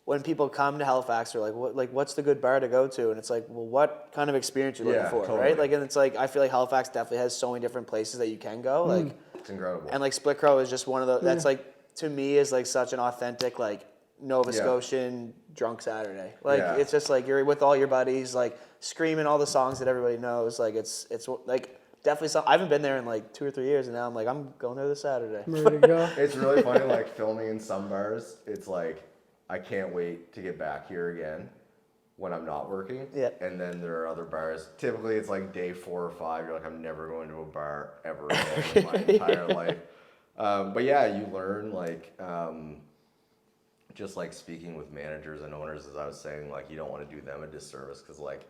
when people come to Halifax, they're like, what's the good bar to go to? And it's like, well, what kind of experience you're looking for, totally. right? Like, and it's like, I feel like Halifax definitely has so many different places that you can go. Like, It's incredible. and like Split Crow is just one of the, that's like, to me is like such an authentic, like Nova Scotian drunk Saturday. Like, it's just like, you're with all your buddies, like screaming all the songs that everybody knows. Like, it's like, definitely something. I haven't been there in like 2 or 3 years, and now I'm like, I'm going there this Saturday. Ready to go. It's really funny, like filming in some bars. It's like, I can't wait to get back here again when I'm not working. Yeah. And then there are other bars. Typically, it's like day 4 or 5. You're like, I'm never going to a bar ever again in my entire life. But yeah, you learn like, just like speaking with managers and owners, as I was saying, like you don't want to do them a disservice because like,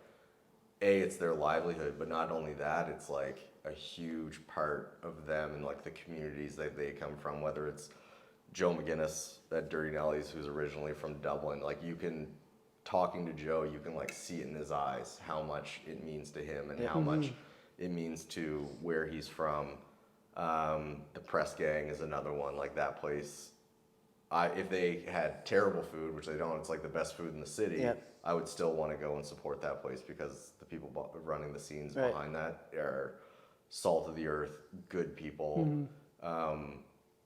it's their livelihood, but not only that, it's like a huge part of them and like the communities that they come from, whether it's Joe McGinnis at Dirty Nellies, who's originally from Dublin. Like you can, talking to Joe, you can like see it in his eyes how much it means to him and how much it means to where he's from. The Press Gang is another one, like that place. If they had terrible food, which they don't, it's like the best food in the city. Yep. I would still want to go and support that place because the people running the scenes behind that are salt of the earth, good people.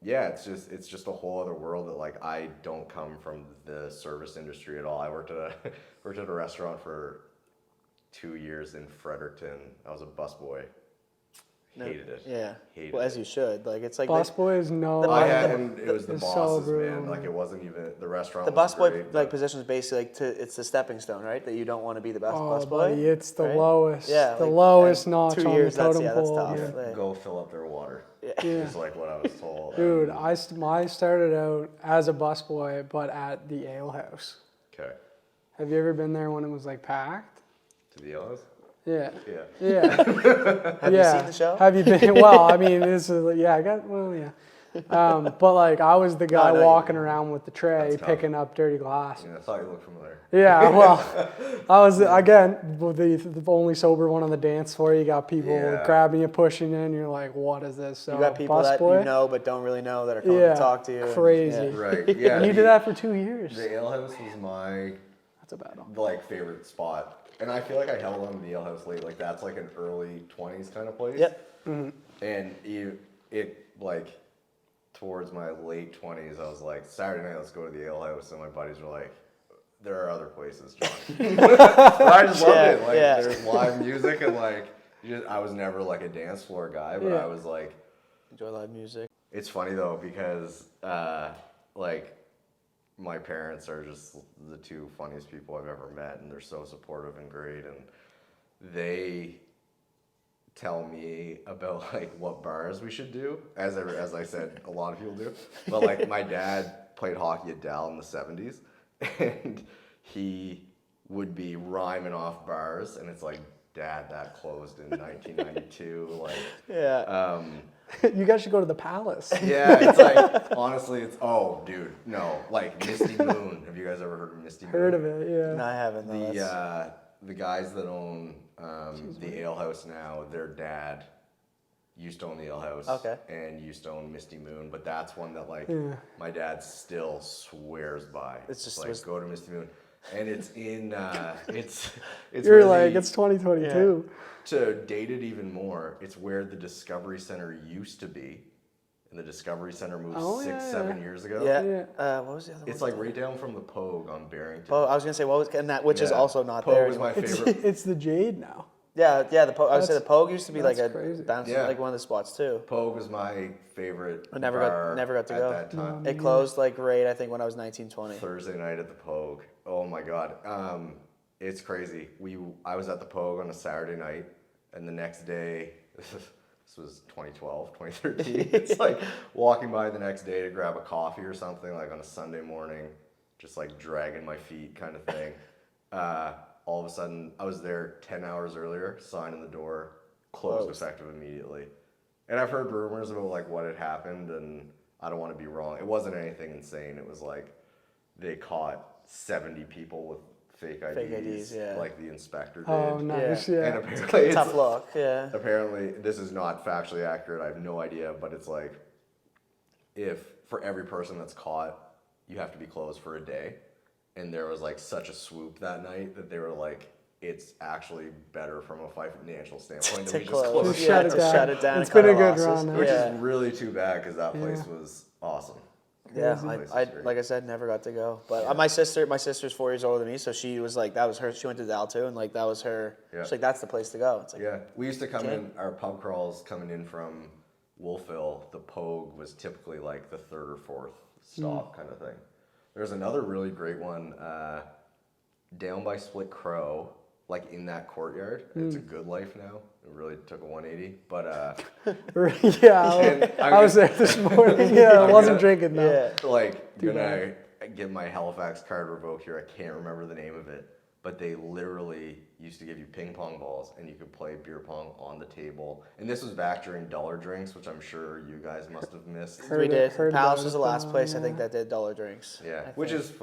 Yeah, it's just a whole other world that like I don't come from the service industry at all. I worked at a restaurant for 2 years in Fredericton. I was a busboy. Hated it. Yeah. Hated Well, as it. you should. Like it's like Busboys, no. And it was the It's bosses, so man. brutal. Like it wasn't even the restaurant. the was busboy great, like but- position is basically like it's the stepping stone, right? That you don't want to be the best Oh, busboy. buddy, it's the right? lowest. Yeah, the like, lowest and notch 2 on years, the totem that's pole. tough. Yeah. Like, Go fill up their water. Yeah. Is like what I was told. Dude, I started out as a busboy, but at the ale house. Okay. Have you ever been there when it was like packed? To the Ellis? Yeah. Yeah. Yeah. have you seen the show? Have you been? Well, I mean, this is yeah. But like, I was the guy I know you walking mean. around with the tray, That's tough. picking up dirty glass. Yeah, I thought you looked familiar. Yeah, well, I was again the only sober one on the dance floor. You got people Yeah. grabbing you, pushing you, and you're like, "What is this?" So You got people that you know but don't really know that are coming to talk to you. and- crazy. yeah. Right. Yeah. And you did that for 2 years. The Ale House was my That's a bad one. like favorite spot, and I feel like I held on to the Ale House late. Like that's like an early 20s kind of place. Yep. And it like towards my late 20s, I was like, Saturday night, let's go to the ale house. And my buddies were like, there are other places, John. But I just loved it. Like, there's live music and like, I was never like a dance floor guy, but I was like, enjoy live music. It's funny though, because like my parents are just the two funniest people I've ever met, and they're so supportive and great, and they tell me about like what bars we should do, as I said, a lot of people do, but like my dad played hockey at Dal in the 70s, and he would be rhyming off bars, and it's like, Dad, that closed in 1992. Like, yeah. You guys should go to the Palace. Yeah, it's like, honestly, it's, oh, dude, no, like Misty Moon. Have you guys ever heard of Misty Moon? Heard of it, yeah. No, I haven't. The guys that own the ale house now, their dad used to own the ale house. Okay. And used to own Misty Moon, but that's one that like my dad still swears by. It's just like, go to Misty Moon. And it's in, it's You're really, like, it's 2022. to date it even more, it's where the Discovery Center used to be. And the Discovery Center moved 7 years ago. Yeah. What was the other one? It's like right down from the Pogue on Barrington. Oh, I was gonna say what was and that, which is also not Pogue there. was my anymore. favorite. It's the Jade now. Yeah, the Pogue. I would say the Pogue used to be like a crazy. bouncing, like one of the spots too. Pogue was my favorite. I never got to at go. that time. It closed like right, I think, when I was 1920. Thursday night at the Pogue. Oh my God, it's crazy. I was at the Pogue on a Saturday night, and the next day, this was 2012, 2013. It's like walking by the next day to grab a coffee or something, like on a Sunday morning, just like dragging my feet kind of thing. All of a sudden, I was there 10 hours earlier, sign in the door, closed effective immediately. And I've heard rumors about like what had happened, and I don't want to be wrong. It wasn't anything insane. It was like they caught 70 people with fake IDs, like the inspector did. Oh, nice, yeah. And apparently it's Tough luck, yeah. Apparently, this is not factually accurate. I have no idea, but it's like, if for every person that's caught, you have to be closed for a day. And there was like such a swoop that night that they were like, it's actually better from a financial standpoint that we just close Just shut it down. It's been a good run. Which is really too bad, because that place was awesome. Yeah, I like I said, never got to go. But my sister's 4 years older than me, so she was like, that was her. She went to Dal too, and like that was her. Yeah. She's like, that's the place to go. It's like, we used to come in, our pub crawls coming in from Wolfville, the Pogue was typically like the third or fourth stop kind of thing. There's another really great one down by Split Crow, like in that courtyard. It's a Good Life now. It really took a 180, but I was there this morning. Yeah, I wasn't drinking though. Yeah. Like, gonna get my Halifax card revoked here. I can't remember the name of it, but they literally used to give you ping pong balls, and you could play beer pong on the table. And this was back during dollar drinks, which I'm sure you guys must have missed. We did. Palace was the last place I think that did dollar drinks. Yeah, which is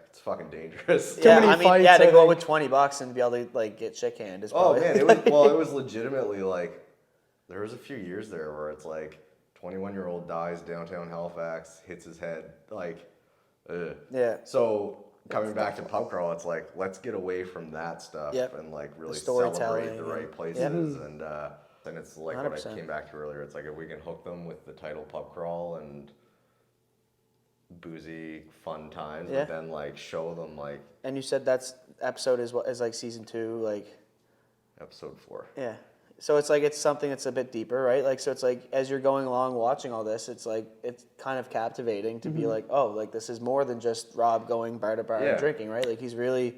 it's fucking dangerous. Yeah, I mean, to go with $20 and be able to like get shit canned is probably. Oh man, it was legitimately like, there was a few years there where it's like 21-year-old dies downtown Halifax, hits his head, like, ugh. Yeah. So coming back to pub crawl, it's like, let's get away from that stuff and like really celebrate the right places and it's like 100%. What I came back to earlier. It's like, if we can hook them with the title pub crawl and boozy fun times, but then like show them like. And you said that's episode is like season 2, like. Episode 4. Yeah. So it's like, it's something that's a bit deeper, right? Like, so it's like, as you're going along watching all this, it's like, it's kind of captivating to be like, oh, like this is more than just Rob going bar to bar and drinking, right? Like he's really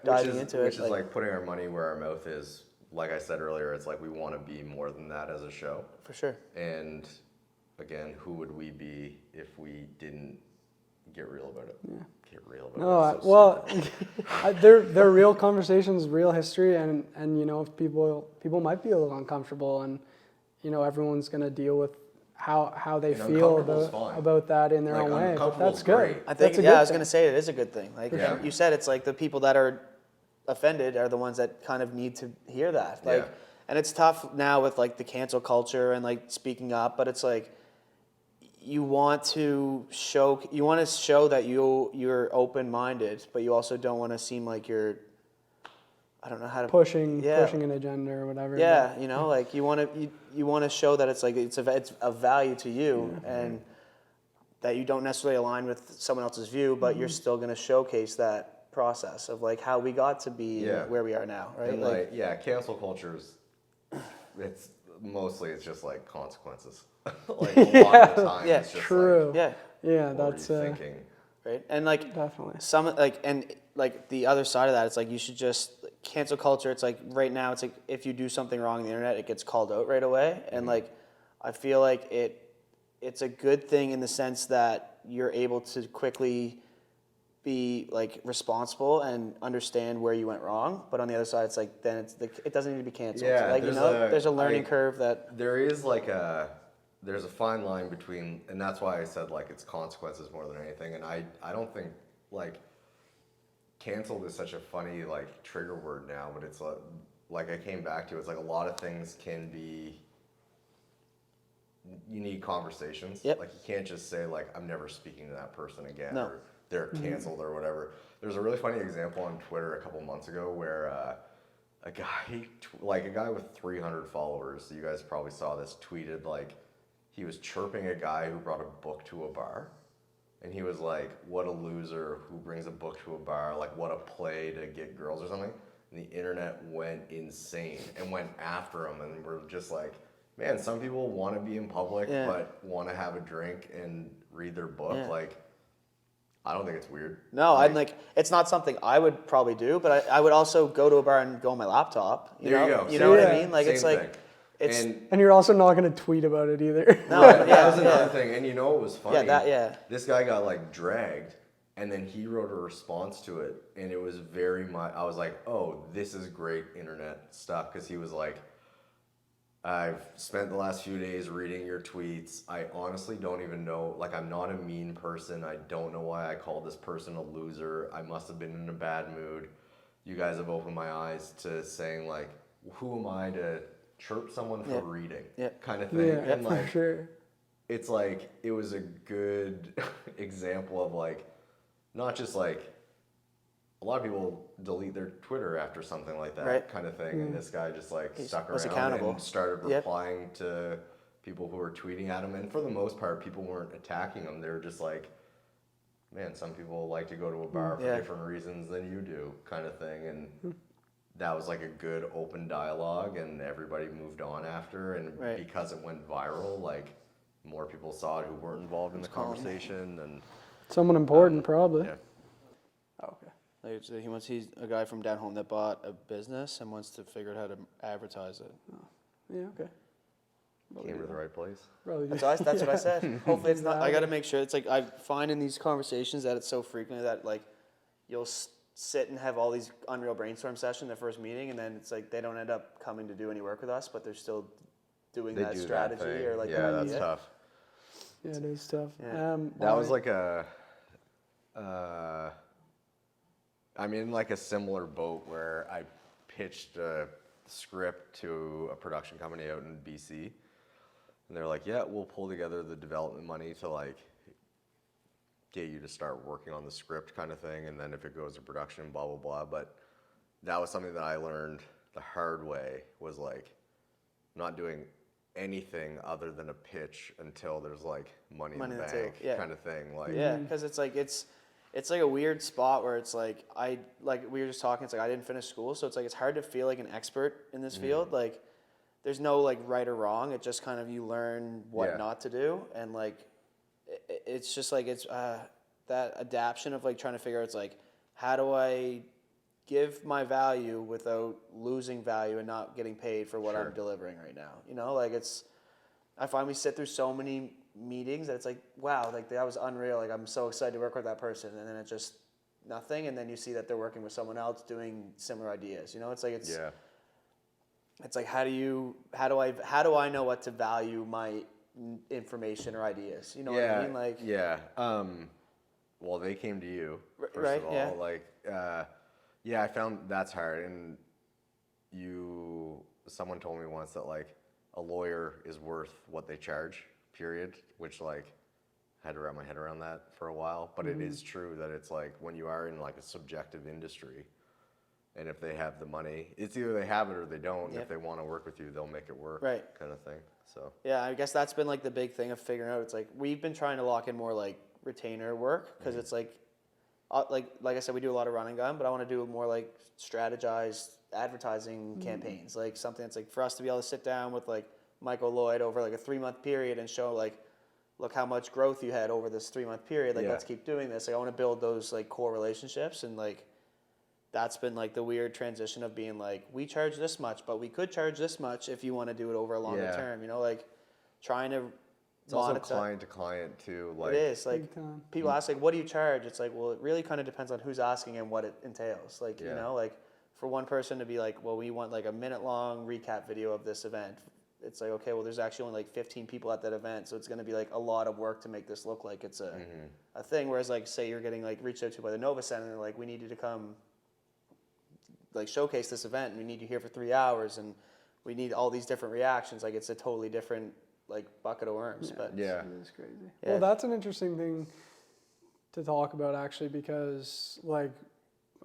diving into it. Which is like putting our money where our mouth is. Like I said earlier, it's like we want to be more than that as a show. For sure. And again, who would we be if we didn't get real about it? Yeah. Get real about it. Well, they're real conversations, real history, and you know, people might be a little uncomfortable, and you know, everyone's gonna deal with how they feel about that in their own way. But that's good. I think I was gonna say it is a good thing. Like you said, it's like the people that are offended are the ones that kind of need to hear that. Like, and it's tough now with like the cancel culture and like speaking up, but it's like, you want to show that you're open-minded, but you also don't want to seem like you're, I don't know how to pushing an agenda or whatever. Yeah, you know, like you want to show that it's like it's of value to you, and that you don't necessarily align with someone else's view, but you're still going to showcase that process of like how we got to be where we are now, right? And cancel culture is, it's just like consequences. Like a lot of the time, it's just true. like, Yeah, what that's were you thinking? Right, and like definitely like the other side of that, it's like you should just cancel culture. It's like right now, it's like if you do something wrong on the internet, it gets called out right away, and like I feel like it's a good thing in the sense that you're able to quickly be like responsible and understand where you went wrong. But on the other side, it's like then it's like it doesn't need to be canceled. Yeah, like there's a learning curve that there is like there's a fine line between, and that's why I said like it's consequences more than anything. And I don't think like canceled is such a funny like trigger word now, but it's like I came back to, it's like a lot of things can be, you need conversations. Yep. Like you can't just say like I'm never speaking to that person again, No. or they're canceled or whatever. There's a really funny example on Twitter a couple months ago where a guy with 300 followers, you guys probably saw this, tweeted like he was chirping a guy who brought a book to a bar. And he was like, what a loser who brings a book to a bar, like what a play to get girls or something. And the internet went insane and went after him, and we're just like, man, some people want to be in public but want to have a drink and read their book. Yeah. Like, I don't think it's weird. No, I'm like, it's not something I would probably do, but I would also go to a bar and go on my laptop. You know what I mean? Like, it's like, thing. it's and you're also not going to tweet about it either. no, that was another thing. And you know what was funny? This guy got like dragged, and then he wrote a response to it, and it was very much, I was like, oh, this is great internet stuff, because he was like, I've spent the last few days reading your tweets. I honestly don't even know, like I'm not a mean person. I don't know why I called this person a loser. I must have been in a bad mood. You guys have opened my eyes to saying like, who am I to chirp someone for reading kind of thing. Yeah, and like, for sure. It's like, it was a good example of like, not just like, a lot of people delete their Twitter after something like that kind of thing. And this guy just like stuck around and started replying to people who were tweeting at him. And for the most part, people weren't attacking him. They were just like, man, some people like to go to a bar for different reasons than you do kind of thing. And that was like a good open dialogue, and everybody moved on after. And because it went viral, like more people saw it who weren't involved in the conversation. And someone important, probably. Yeah. Oh, okay. Like, he's a guy from down home that bought a business and wants to figure out how to advertise it. Yeah, okay. Came to the right place. That's what I said. Hopefully it's not. I got to make sure. It's like I find in these conversations that it's so frequently that like you'll sit and have all these unreal brainstorm sessions the first meeting, and then it's like they don't end up coming to do any work with us, but they're still doing that strategy or like that's tough. Yeah, it is tough. Yeah. That was like I'm in like a similar boat where I pitched a script to a production company out in BC, and they're like, yeah, we'll pull together the development money to like get you to start working on the script kind of thing, and then if it goes to production, blah blah blah. But that was something that I learned the hard way, was like not doing anything other than a pitch until there's like money in the bank kind of thing. Like because it's like a weird spot where it's like we were just talking, it's like I didn't finish school, so it's like it's hard to feel like an expert in this field. Like there's no like right or wrong, it just kind of you learn what not to do, and like it's just like it's that adaptation of like trying to figure out, it's like how do I give my value without losing value and not getting paid for what I'm delivering right now. You know, like I find we sit through so many meetings that it's like, wow, like that was unreal. Like I'm so excited to work with that person, and then it's just nothing. And then you see that they're working with someone else doing similar ideas. You know, it's like it's like how do I know what to value my information or ideas? You know what I mean? Like well, they came to you first right, of all. Like I found that's hard. And someone told me once that like a lawyer is worth what they charge, period, which like I had to wrap my head around that for a while. But it is true that it's like when you are in like a subjective industry, And if they have the money, it's either they have it or they don't. Yep. If they want to work with you, they'll make it work. Right. Kind of thing. So. Yeah, I guess that's been like the big thing of figuring out. It's like we've been trying to lock in more like retainer work because it's like I said, we do a lot of run and gun, but I want to do more like strategized advertising campaigns, like something that's like for us to be able to sit down with like Michael Lloyd over like a 3-month period and show like, look how much growth you had over this 3-month period. Like, let's keep doing this. Like, I want to build those like core relationships, and like that's been like the weird transition of being like, we charge this much, but we could charge this much if you want to do it over a longer term. You know, like trying to. It's also client to client too. Like it is like people ask like, what do you charge? It's like, well, it really kind of depends on who's asking and what it entails. Like, you know, like for one person to be like, well, we want like a minute-long recap video of this event. It's like, okay, well, there's actually only like 15 people at that event, so it's going to be like a lot of work to make this look like it's a thing. Whereas like, say you're getting like reached out to by the Nova Center, and they're like, we need you to come like showcase this event, and we need you here for 3 hours, and we need all these different reactions. Like, it's a totally different like bucket of worms. But it's crazy. Well, that's an interesting thing to talk about actually, because like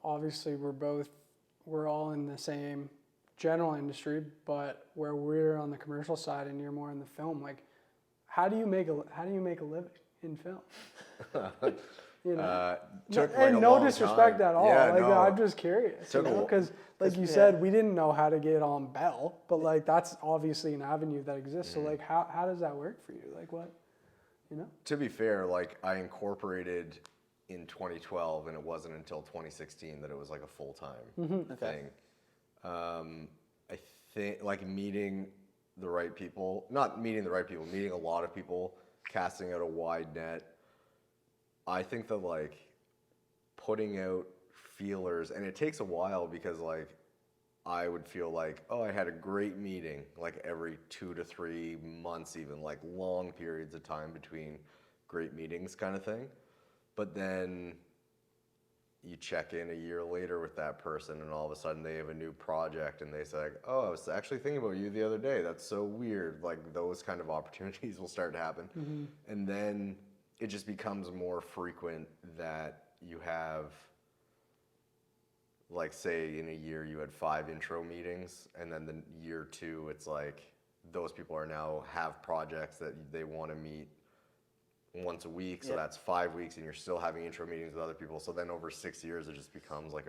obviously we're all in the same general industry, but where we're on the commercial side and you're more in the film, like how do you make a living in film? You know, and no disrespect at all. Yeah, like no. I'm just curious, because like you said, we didn't know how to get on Bell, but like that's obviously an avenue that exists. So like how does that work for you? Like what, you know? To be fair, like I incorporated in 2012, and it wasn't until 2016 that it was like a full-time thing. I think like meeting the right people, not meeting the right people, meeting a lot of people, casting out a wide net. I think that like putting out feelers, and it takes a while because like I would feel like, oh, I had a great meeting like every 2 to 3 months, even like long periods of time between great meetings kind of thing. But then you check in a year later with that person, and all of a sudden they have a new project, and they say, like, oh, I was actually thinking about you the other day. That's so weird. Like those kind of opportunities will start to happen. And then it just becomes more frequent that you have, like, say in a year you had 5 intro meetings, and then the year 2, it's like those people are now have projects that they want to meet once a week, so that's 5 weeks, and you're still having intro meetings with other people. So then over 6 years, it just becomes like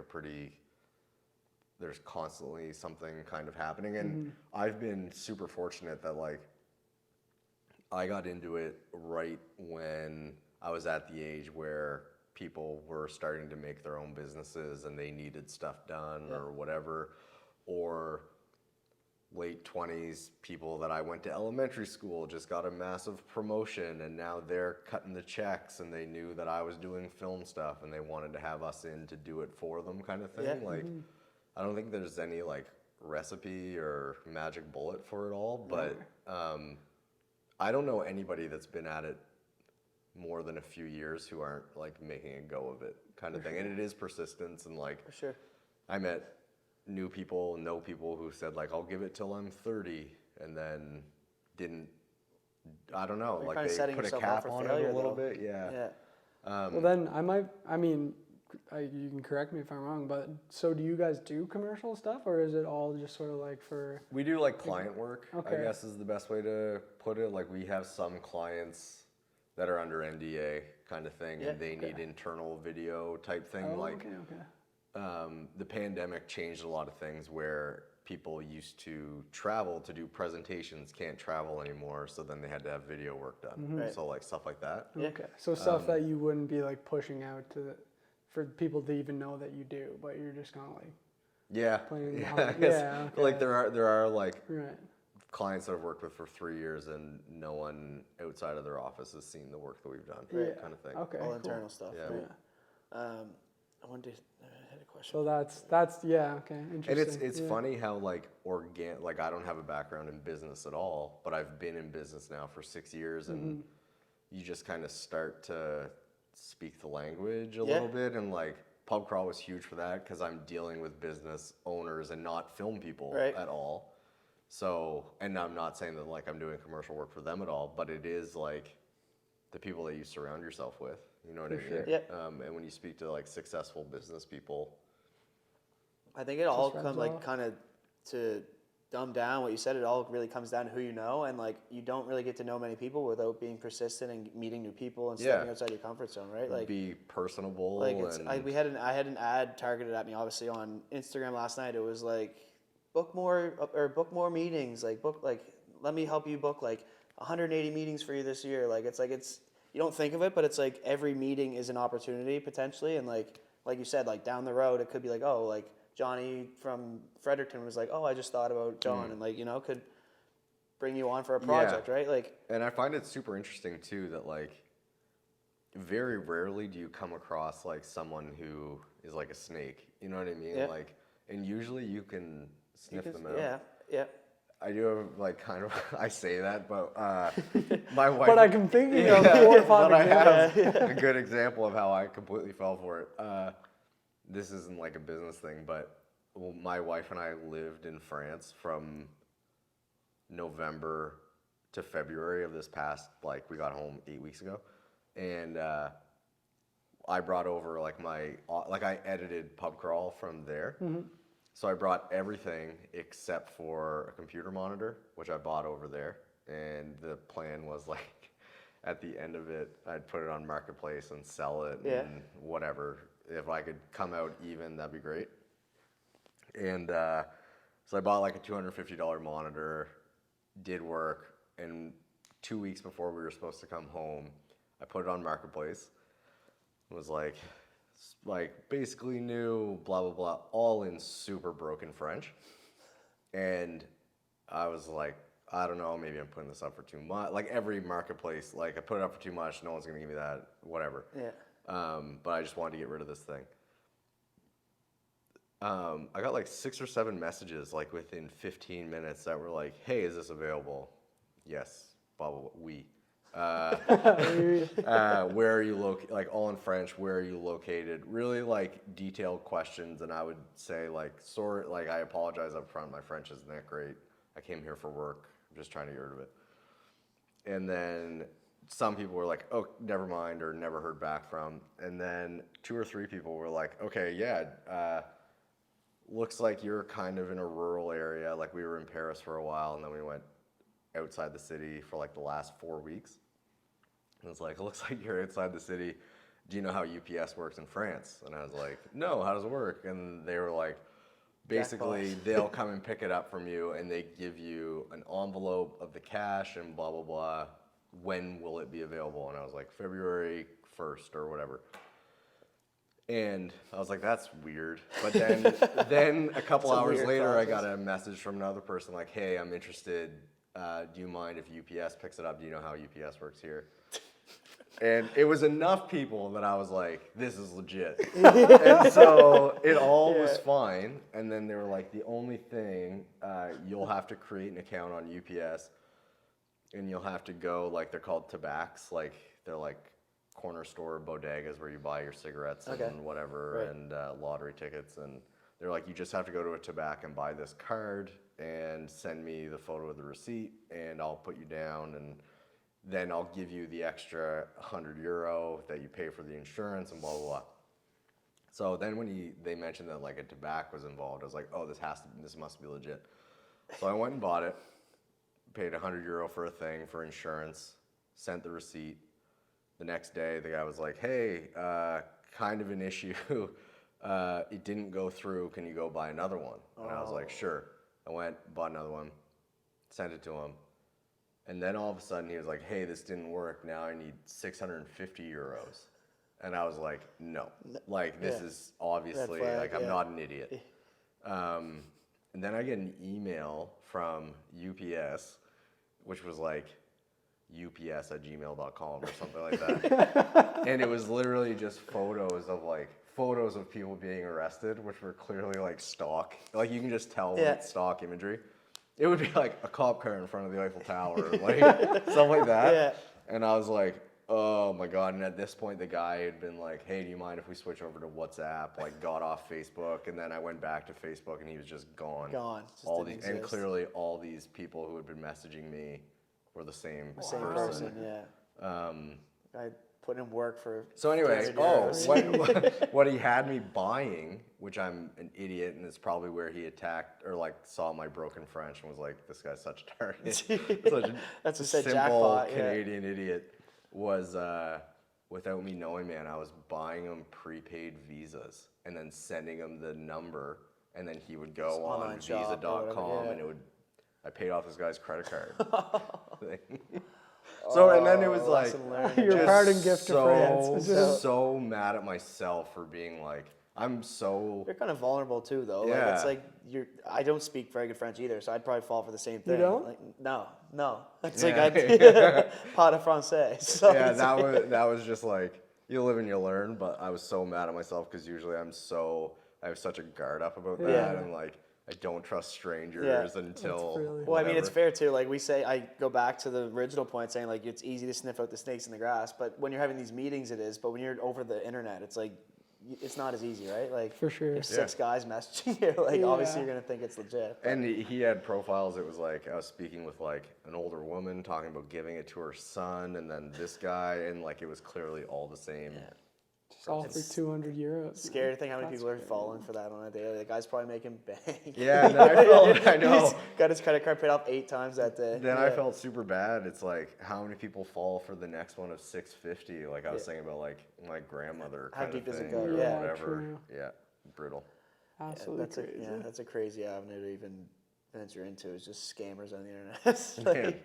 there's constantly something kind of happening. And I've been super fortunate that like I got into it right when I was at the age where people were starting to make their own businesses and they needed stuff done or whatever, or late 20s people that I went to elementary school just got a massive promotion, and now they're cutting the checks, and they knew that I was doing film stuff and they wanted to have us in to do it for them kind of thing. Like I don't think there's any like recipe or magic bullet for it all, but I don't know anybody that's been at it more than a few years who aren't like making a go of it kind of thing. And it is persistence, and like I met new people, know people who said like, I'll give it till I'm 30, and then didn't, I don't know, like they put a cap on it a little bit. Well then you can correct me if I'm wrong, but so do you guys do commercial stuff, or is it all just sort of like for? We do like client work, I guess is the best way to put it. Like we have some clients that are under NDA kind of thing, and they need internal video type thing. The pandemic changed a lot of things where people used to travel to do presentations, can't travel anymore, so then they had to have video work done. So like stuff like that. So stuff that you wouldn't be like pushing out for people to even know that you do, but you're just kind of like like there are like clients that I've worked with for 3 years, and no one outside of their office has seen the work that we've done, kind of thing. All internal stuff. I had a question. So that's interesting. And it's funny how like like I don't have a background in business at all, but I've been in business now for 6 years, and you just kind of start to speak the language a little bit, and like pub crawl was huge for that because I'm dealing with business owners and not film people at all. So, and I'm not saying that like I'm doing commercial work for them at all, but it is like the people that you surround yourself with. You know what I mean? And when you speak to like successful business people, I think it all rubs comes like off. kind of to dumb down what you said. It all really comes down to who you know, and like you don't really get to know many people without being persistent and meeting new people and stepping outside your comfort zone, right? Like be personable. like I had an ad targeted at me obviously on Instagram last night. It was like book more meetings, like let me help you book like 180 meetings for you this year. Like it's you don't think of it, but it's like every meeting is an opportunity potentially, and like you said, like down the road it could be like, oh, like Johnny from Fredericton was like, oh, I just thought about John, and like, you know, could bring you on for a project, right? Like, and I find it super interesting too that like very rarely do you come across like someone who is like a snake. You know what I mean? Yeah. Like, and usually you can sniff them out. Yeah. I do have like kind of I say that, but my wife. But I'm thinking of 4 or 5 but I examples. have a good example of how I completely fell for it. This isn't like a business thing, but my wife and I lived in France from November to February of this past, like we got home 8 weeks ago. And I brought over like I edited Pub Crawl from there. Mm-hmm. So I brought everything except for a computer monitor, which I bought over there. And the plan was like, at the end of it, I'd put it on Marketplace and sell it and whatever. If I could come out even, that'd be great. And so I bought like a $250 monitor, did work, and 2 weeks before we were supposed to come home, I put it on Marketplace. It was like basically new, blah, blah, blah, all in super broken French. And I was like, I don't know, maybe I'm putting this up for too much. Like every Marketplace, like I put it up for too much, no one's gonna give me that, whatever. Yeah. But I just wanted to get rid of this thing. I got like 6 or 7 messages like within 15 minutes that were like, hey, is this available? Yes, blah, blah, blah, oui. Where are you located? Like all in French, where are you located? Really like detailed questions. And I would say like, I apologize up front. My French isn't that great. I came here for work. I'm just trying to get rid of it. And then some people were like, oh, never mind, or never heard back from. And then 2 or 3 people were like, okay, yeah, looks like you're kind of in a rural area. Like we were in Paris for a while, and then we went outside the city for like the last 4 weeks. And it's like, it looks like you're outside the city. Do you know how UPS works in France? And I was like, no, how does it work? And they were like, basically, they'll come and pick it up from you, and they give you an envelope of the cash and blah, blah, blah. When will it be available? And I was like, February 1st or whatever. And I was like, that's weird. But then a couple hours later, I got a message from another person like, hey, I'm interested. Do you mind if UPS picks it up? Do you know how UPS works here? And it was enough people that I was like, this is legit. And so it all was fine. And then they were like, the only thing, you'll have to create an account on UPS, and you'll have to go, like, they're called tobacs. Like, they're like corner store bodegas where you buy your cigarettes and whatever, and lottery tickets. And they're like, you just have to go to a tobac and buy this card and send me the photo of the receipt, and I'll put you down, and then I'll give you the extra €100 that you pay for the insurance and blah, blah, blah. So then when they mentioned that like a tobac was involved, I was like, oh, this must be legit. So I went and bought it, paid €100 for a thing for insurance, sent the receipt. The next day, the guy was like, hey, kind of an issue. It didn't go through. Can you go buy another one? And I was like, sure. I went, bought another one, sent it to him. And then all of a sudden he was like, hey, this didn't work. Now I need €650. And I was like, no. Like, this is obviously, like, I'm not an idiot. And then I get an email from UPS, which was like, ups@gmail.com or something like that. And it was literally just photos of people being arrested, which were clearly like stock. Like, you can just tell when it's stock imagery. It would be like a cop car in front of the Eiffel Tower, like something like that. Yeah. And I was like, oh my God. And at this point, the guy had been like, hey, do you mind if we switch over to WhatsApp? Like, got off Facebook. And then I went back to Facebook, and he was just gone. And clearly all these people who had been messaging me were the same person. Yeah. I putting in work for. So anyway, 300 euros. what he had me buying, which I'm an idiot, and it's probably where he attacked or like saw my broken French and was like, "This guy's such a target." Such That's a simple jackpot, Canadian idiot. Was without me knowing, man, I was buying him prepaid visas and then sending him the number, and then he would go on online shop or visa.com whatever, and I paid off this guy's credit card. So and then it was like Your just parting gift to France. It's just- so mad at myself for being like, I'm so. You're kind of vulnerable too, though. Like, Yeah. it's like I don't speak very good French either, so I'd probably fall for the same thing. don't? Like, no. It's Yeah. like pas de français. So Yeah, it's that was just like, you live and you learn. But I was so mad at myself because usually I have such a guard up about that, Yeah. and like I don't trust strangers Yeah. until. really- Well, I mean, it's whatever. fair too. Like we say, I go back to the original point saying like it's easy to sniff out the snakes in the grass, but when you're having these meetings, it is. But when you're over the internet, it's like it's not as easy, right? Like For sure. if 6 guys messaging you, like obviously Yeah. you're gonna think it's legit. but- And he had profiles. It was like I was speaking with like an older woman talking about giving it to her son, and then this guy, and like it was clearly all the same. It's all for 200 euros. Scary to think how many That's people are crazy. falling for that on a daily. The guy's probably making bank. Yeah, and then I know. He's got his credit card paid off 8 times that day. Then I felt super bad. It's like how many people fall for the next one of 650? Like I was thinking about like my grandmother How kind deep of does it thing go? or Yeah, whatever. true. Yeah, brutal. Absolutely that's crazy. that's a crazy avenue to even venture into. Is just scammers on the internet. Like,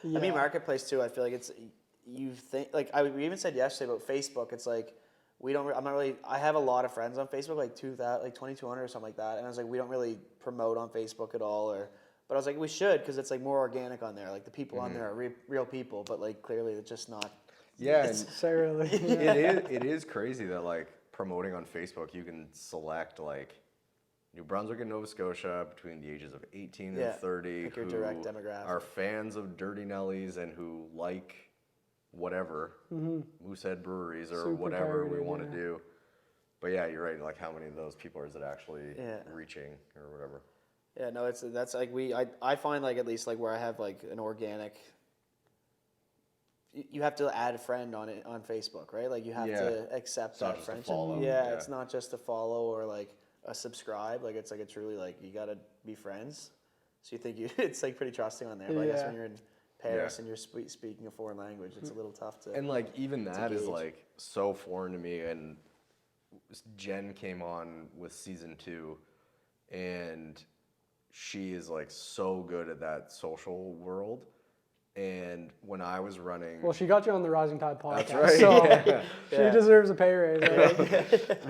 Yeah. I mean, marketplace too. I feel like it's you think like we even said yesterday about Facebook. It's like we don't. I'm not really. I have a lot of friends on Facebook, like 2,200 or something like that. And I was like, we don't really promote on Facebook at all, but I was like, we should because it's like more organic on there. Like the people on there are real people, but like clearly it's just not. Yeah, and Necessarily. it is crazy that like promoting on Facebook, you can select like New Brunswick and Nova Scotia between the ages of 18 Yeah, and 30 like your who direct demographic. are fans of Dirty Nellies and who like whatever Moosehead breweries or Super whatever we targeted, want yeah. to do. But yeah, you're right. Like how many of those people is it actually Yeah. reaching or whatever? Yeah, no, that's like I find like at least like where I have like an organic. You have to add a friend on Facebook, right? Like you have to accept It's not that just a friendship. follow, Yeah, yeah. it's not just a follow or like a subscribe. Like it's like a truly like you gotta be friends. So you think it's like pretty trusting on there. But I guess Yeah. when you're in Paris Yeah. and you're speaking a foreign language, it's a little tough to. And like even that is gauge. like so foreign to me. And Jen came on with season 2, and she is like so good at that social world. And when I was running, Well, she got you on the Rising Tide podcast. That's right, So yeah. she deserves a pay raise. I think.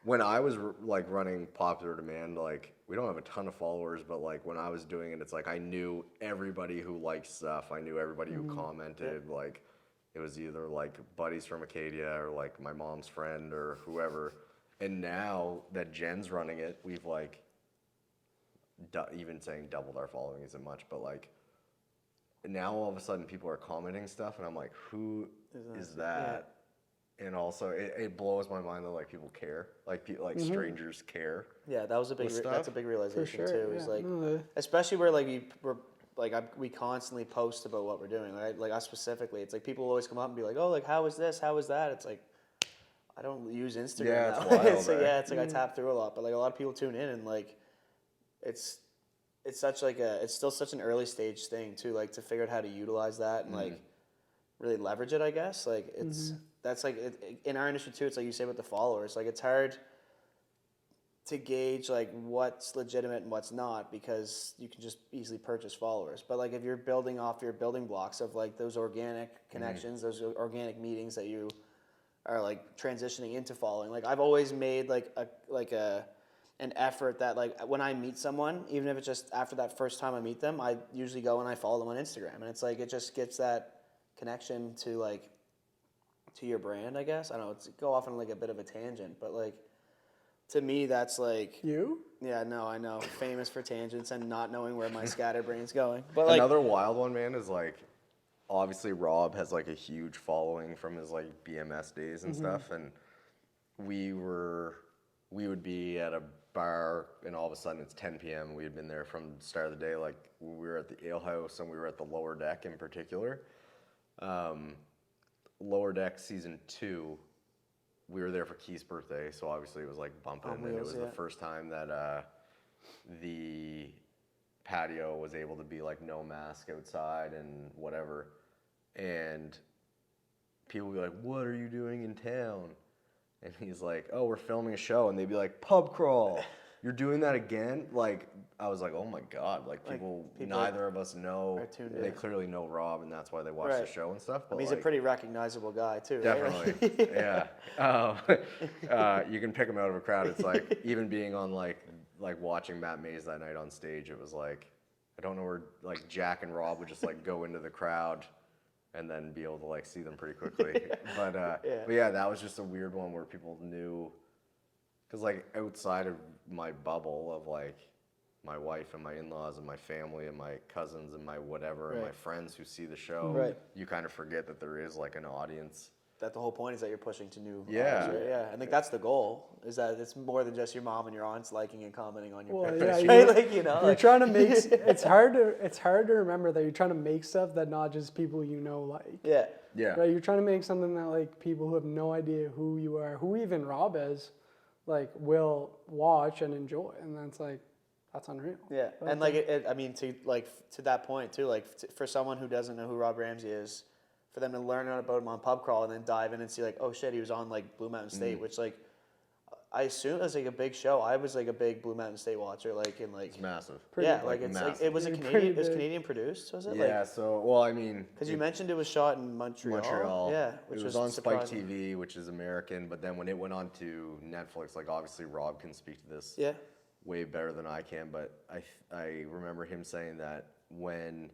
when I was like running Popular Demand, like we don't have a ton of followers, but like when I was doing it, it's like I knew everybody who liked stuff. I knew everybody who commented. Like it was either like buddies from Acadia or like my mom's friend or whoever. And now that Jen's running it, we've like even saying doubled our following isn't much, but like now all of a sudden people are commenting stuff, and I'm like, who is that? And also, it blows my mind that like people care, like strangers care. Yeah, that was a big. with That's a stuff. big realization sure, too. Is yeah. like, No, especially where like we constantly post about what we're doing. Right? Like us specifically, it's like people always come up and be like, "Oh, like how is this? How is that?" It's like I don't use Instagram. Yeah, that it's way. wild, It's like, eh? yeah, it's like I tap through a lot, but like a lot of people tune in and like it's such like it's still such an early stage thing too. Like to figure out how to utilize that and like really leverage it. I guess like it's. That's like in our industry too. It's like you say with the followers. Like it's hard to gauge like what's legitimate and what's not because you can just easily purchase followers. But like if you're building off your building blocks of like those organic connections, those organic meetings that you are like transitioning into following. Like I've always made an effort that like when I meet someone, even if it's just after that first time I meet them, I usually go and I follow them on Instagram, and it's like it just gets that connection to like. To your brand, I guess. I don't know, it's go off on like a bit of a tangent, but like to me that's like You? yeah, no, I know. Famous for tangents and not knowing where my scatterbrain's going. But like Another wild one, man, is like obviously Rob has like a huge following from his like BMS days and stuff, and we would be at a bar and all of a sudden it's 10 p.m. We had been there from the start of the day. Like we were at the Ale House and we were at the lower deck in particular. Lower Deck season 2, we were there for Keith's birthday, so obviously it was like bumping, and it was the first time that the patio was able to be like no mask outside and whatever, and people would be like, "What are you doing in town?" And he's like, "Oh, we're filming a show," and they'd be like, "Pub crawl, you're doing that again?" Like, I was like, "Oh my god!" Like people neither of us know. They clearly know Rob, and that's why they watch the show and stuff. But I mean, he's a pretty recognizable guy too. Definitely, right? yeah. You can pick him out of a crowd. It's like even being on like watching Matt Mays that night on stage. It was like I don't know where like Jack and Rob would just like go into the crowd and then be able to like see them pretty quickly. But yeah, that was just a weird one where people knew, because like outside of my bubble of like my wife and my in-laws and my family and my cousins and my whatever and my friends who see the show, you kind of forget that there is like an audience. That the whole point is that you're pushing to new audience, right? Yeah, I think that's the goal, is that it's more than just your mom and your aunts liking and commenting on your pictures, right? Like, you know, you're trying to make it's hard to remember that you're trying to make stuff that not just people you know like. Yeah. Right, you're trying to make something that like people who have no idea who you are, who even Rob is, like will watch and enjoy, and that's like that's unreal. Yeah, and like I mean, to that point too, like for someone who doesn't know who Rob Ramsey is, for them to learn about him on Pub Crawl and then dive in and see like, oh shit, he was on like Blue Mountain State, which like I assume is like a big show. I was like a big Blue Mountain State watcher, like in like it's massive. Like it's massive. Like it was Canadian produced, was it? Yeah. So well, I mean, because you mentioned it was shot in Montreal. Yeah, which was on Spike TV, which is American. But then when it went on to Netflix, like obviously Rob can speak to this way better than I can. But I remember him saying that when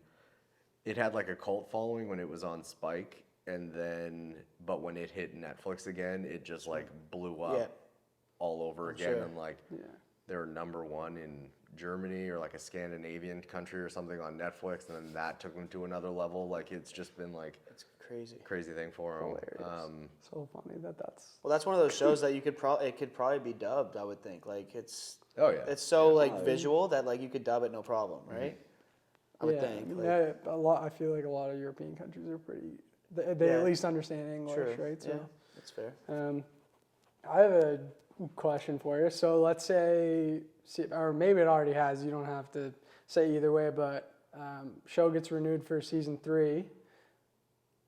it had like a cult following when it was on Spike, and then but when it hit Netflix again, it just like blew up all over again, and like they were #1 in Germany or like a Scandinavian country or something on Netflix, and then that took them to another level. Like it's just been like it's crazy thing for them. So funny that's well, that's one of those shows that you could probably be dubbed. I would think like it's it's so like visual that like you could dub it no problem, right? I would think. Like, a lot. I feel like a lot of European countries are pretty. They at least understand English, right? So that's fair. I have a question for you. So let's say, or maybe it already has. You don't have to say either way. But show gets renewed for season 3.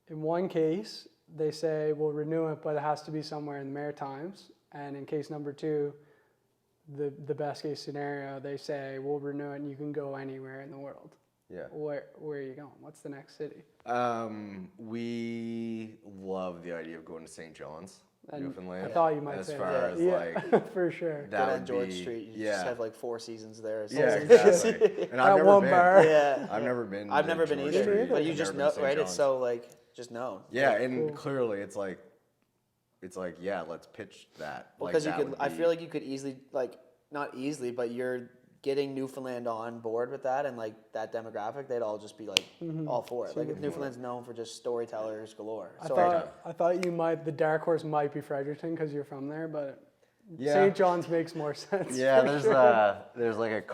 In one case, they say we'll renew it, but it has to be somewhere in the Maritimes. And in case number 2, the best case scenario, they say we'll renew it and you can go anywhere in the world. Yeah. Where are you going? What's the next city? We love the idea of going to St. John's, Newfoundland. I thought you might as say far that. as like for sure. that on would George be, Street. You just have like 4 seasons there. Yeah, exactly. And I've never been. Bar. Yeah. I've never been. I've never been George either. Street. But you just know, right? It's so like just known. Yeah, and clearly it's like let's pitch that. Because you could. I feel like you could easily not easily, but you're getting Newfoundland on board with that, and like that demographic, they'd all just be like all for it. Like Newfoundland's known for just storytellers galore. I thought the dark horse might be Fredericton because you're from there, but St. John's makes more sense. Yeah, there's like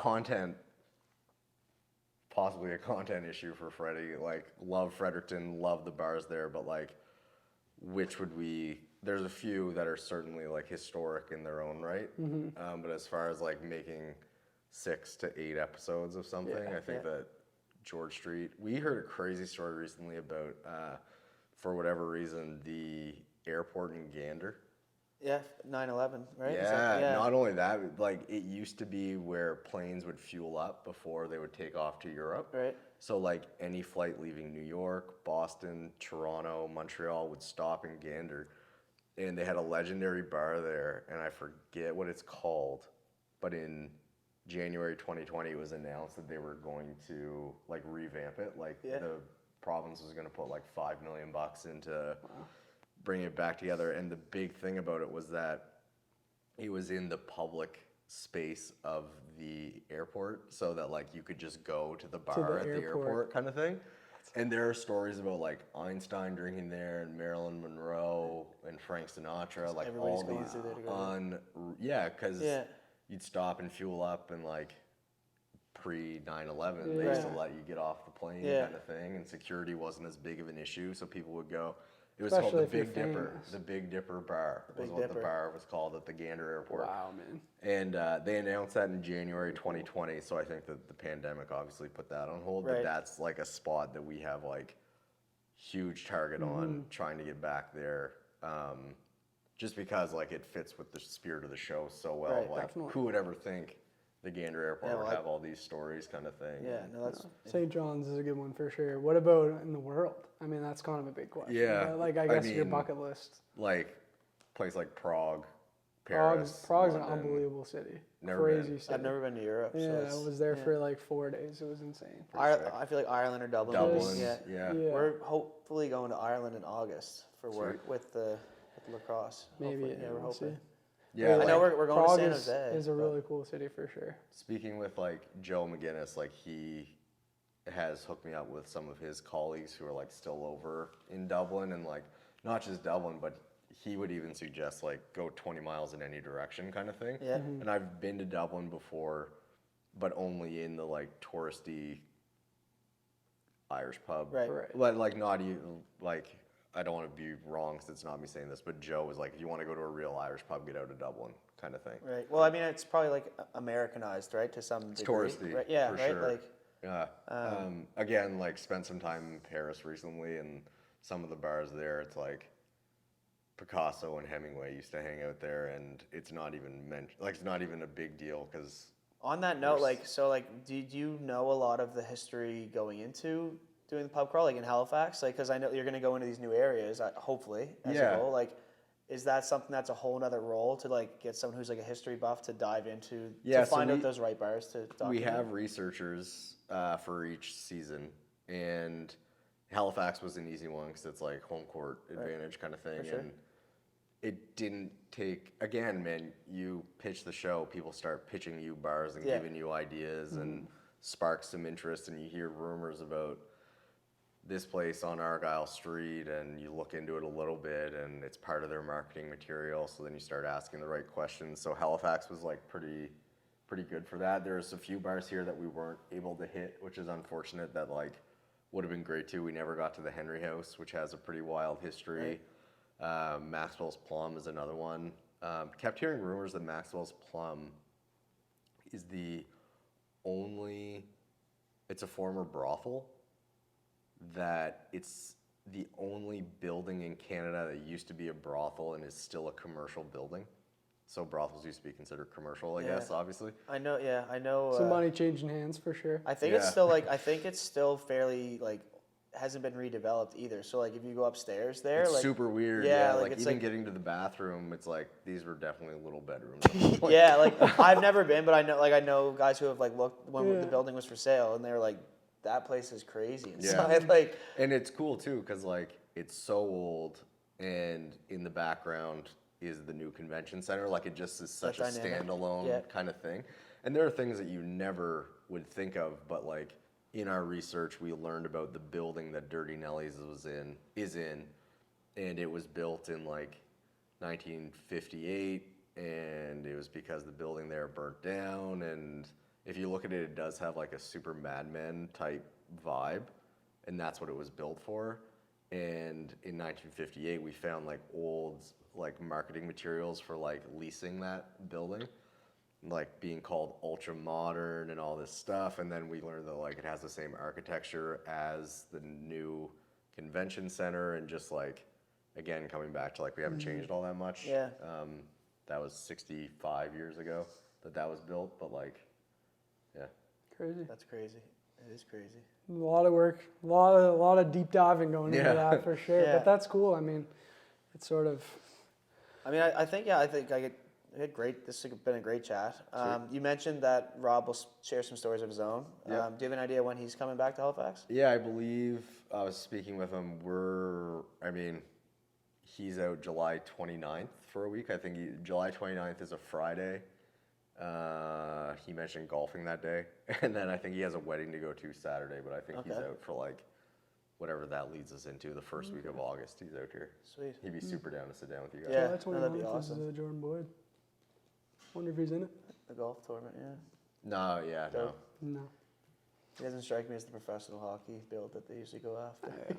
possibly a content issue for Freddie. Like love Fredericton, love the bars there, but like which would we? There's a few that are certainly like historic in their own right, but as far as like making 6 to 8 episodes of something, I think that George Street. We heard a crazy story recently about, for whatever reason, the airport in Gander. Yeah, 9/11, right? Yeah, not only that, like it used to be where planes would fuel up before they would take off to Europe. Right. So like any flight leaving New York, Boston, Toronto, Montreal would stop in Gander. And they had a legendary bar there, and I forget what it's called, but in January 2020, it was announced that they were going to like revamp it. Like the province was going to put like $5 million into bringing it back together. And the big thing about it was that it was in the public space of the airport, so that like you could just go to the bar at the airport kind of thing. And there are stories about like Einstein drinking there, and Marilyn Monroe and Frank Sinatra, like all these because you'd stop and fuel up, and like pre 9/11, they used to let you get off the plane kind of thing, and security wasn't as big of an issue, so people would go. It was called Especially the if you're Big Dipper. famous. The Big Dipper Bar was Big what the Dipper. bar was called at the Gander Airport. Wow, man. And they announced that in January 2020. So I think that the pandemic obviously put that on hold. Right. But that's like a spot that we have like huge target on trying to get back there. Just because like it fits with the spirit of the show so well. Right, like definitely. who would ever think the Gander Airport Yeah, well, would have all these stories kind of thing. Yeah, no, that's St. John's is a good one for sure. What about in the world? I mean, that's kind of a big question. Yeah, But, like, I I guess your mean, bucket list. Like place like Prague, Paris, Prague's an London. unbelievable city. Never Crazy been. city. I've never been to Europe. Yeah, so I it's, was there for like 4 days. It was insane. I feel like Ireland or Dublin. Dublin, Yeah. yeah. Yeah. We're hopefully going to Ireland in August for work with the lacrosse. Maybe. Hopefully. Yeah, we're we'll see. hoping. Yeah, I like, know we're going Prague to San is, Jose. is a but- really cool city for sure. speaking with like Joe McGinnis, like he has hooked me up with some of his colleagues who are like still over in Dublin, and like not just Dublin, but he would even suggest like go 20 miles in any direction kind of thing. Yeah. And I've been to Dublin before, but only in the like touristy Irish pub. Right. Right. Like not even like, I don't want to be wrong because it's not me saying this, but Joe was like, if you want to go to a real Irish pub, get out of Dublin kind of thing. Right. Well, I mean, it's probably like Americanized, right, to some It's degree. touristy, Right? Yeah. for right. sure. Like, Yeah. Again, like spent some time in Paris recently, and some of the bars there, it's like Picasso and Hemingway used to hang out there, and it's not even like it's not even a big deal because on that note, like, so, like, did you know a lot of the history going into doing the pub crawl, like in Halifax? Like, because I know you're going to go into these new areas, hopefully, as Yeah. a goal. Like, is that something that's a whole other role to like get someone who's like a history buff to dive into Yeah, to so find we- out those right bars to document? we have researchers for each season, and Halifax was an easy one because it's like home court advantage kind of thing, sure. and it didn't take, again, man, you pitch the show, people start pitching you bars and Yeah. giving you ideas and spark some interest, and you hear rumors about this place on Argyle Street, and you look into it a little bit, and it's part of their marketing material, so then you start asking the right questions. So Halifax was like pretty good for that. There's a few bars here that we weren't able to hit, which is unfortunate. That like would have been great too. We never got to the Henry House, which has a pretty wild history. Maxwell's Plum is another one. Kept hearing rumors that Maxwell's Plum is it's a former brothel, that it's the only building in Canada that used to be a brothel and is still a commercial building. So brothels used to be considered commercial, I guess, obviously. I know. Yeah, I know. Some money changing hands for sure. I think it's Yeah. still like I think it's still fairly like hasn't been redeveloped either. So like if you go upstairs there, It's like super weird. yeah, Yeah, like like it's even like- getting to the bathroom, it's like these were definitely little bedrooms. yeah, like I've never been, but I know guys who have like looked when Yeah. the building was for sale, and they were like, that place is crazy Yeah. inside. Like And it's cool too, because like it's so old, and in the background is the new convention center. Like it just is such a dynamic. standalone Yeah. kind of thing. And there are things that you never would think of, but like in our research, we learned about the building that Dirty Nelly's is in, and it was built in like 1958, and it was because the building there burnt down. And if you look at it, it does have like a super Mad Men type vibe, and that's what it was built for. And in 1958, we found like old like marketing materials for like leasing that building, like being called ultra modern and all this stuff. And then we learned that like it has the same architecture as the new convention center, and just like again coming back to like we haven't changed all that much. Yeah. That was 65 years ago that was built, but like yeah. Crazy. that's crazy. It is crazy. A lot of work, a lot of deep diving going into Yeah. that for sure. Yeah. But that's cool. I mean, it's sort of I mean, I think I had great. This has been a great chat. You mentioned that Rob will share some stories of his own. Yeah. Do you have an idea when he's coming back to Halifax? Yeah, I believe I was speaking with him. He's out July 29th for a week. I think July 29th is a Friday. He mentioned golfing that day. And then I think he has a wedding to go to Saturday, but I think he's Okay. out for like whatever that leads us into, the first week of August. He's out here. Sweet. He'd be super down to sit down with you guys. Yeah. July no, that'd be 29th awesome. is Jordan Boyd. Wonder if he's in it. The golf tournament, yeah. No, yeah, no. Dope. No. He doesn't strike me as the professional hockey build that they usually go after.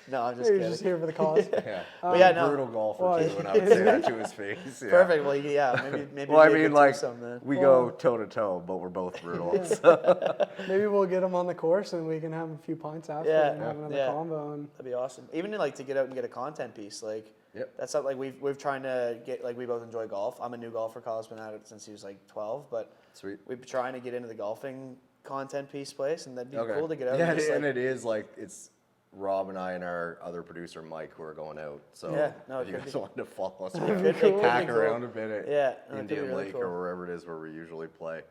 No, I'm just You're kidding. just here for the cause. Yeah, But yeah, no. brutal golfer Well, too, and I would say that to his face. Yeah. Perfect. Well, yeah, maybe. Well, I be a mean, good like, twosome then. we go toe to toe, but we're both brutal. So. Maybe we'll get him on the course and we can have a few pints after Yeah, and have another yeah. combo. And That'd be awesome. Even to like to get out and get a content piece, like Yep. that's something like we've trying to get. Like we both enjoy golf. I'm a new golfer. Kyle's been at it since he was like 12, but Sweet. we've been trying to get into the golfing content piece place, and that'd be Okay. cool to get out. Yeah, and just, and like, it is like it's Rob and I and our other producer Mike who are going out. So Yeah, no, it if you could guys be- want to follow us, we It can could be hack cool. around a bit at Yeah, no, it could be Indian really Lake cool. or wherever it is where we usually play.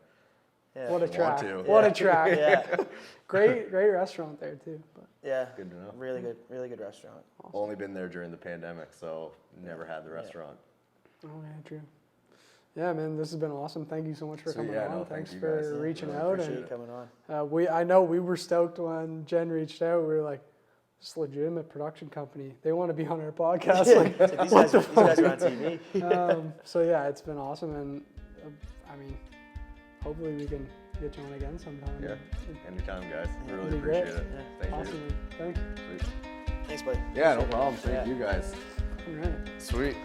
yeah. what a want track. to. What Yeah. a track. Yeah, Great restaurant there too. But yeah. Good to know. Really good restaurant. Only been there during the pandemic, so never had the restaurant. oh yeah, true. Yeah, man, this has been awesome. Thank you so much for Sweet, coming yeah, on. no, Thanks thank you for guys. reaching Really out. Appreciate And you coming on. I know we were stoked when Jen reached out. We were like, this legitimate production company. They want to be on our podcast. Like, So these guys are on TV. so yeah, it's been awesome, and I mean, hopefully we can get you on again sometime. Yeah. Anytime, guys. Really It'd be great. appreciate it. Yeah. Thank you. Awesome. Thanks. Sweet. Thanks, buddy. Yeah, no Appreciate it. problem. Thank Yeah. you guys. All right. Sweet.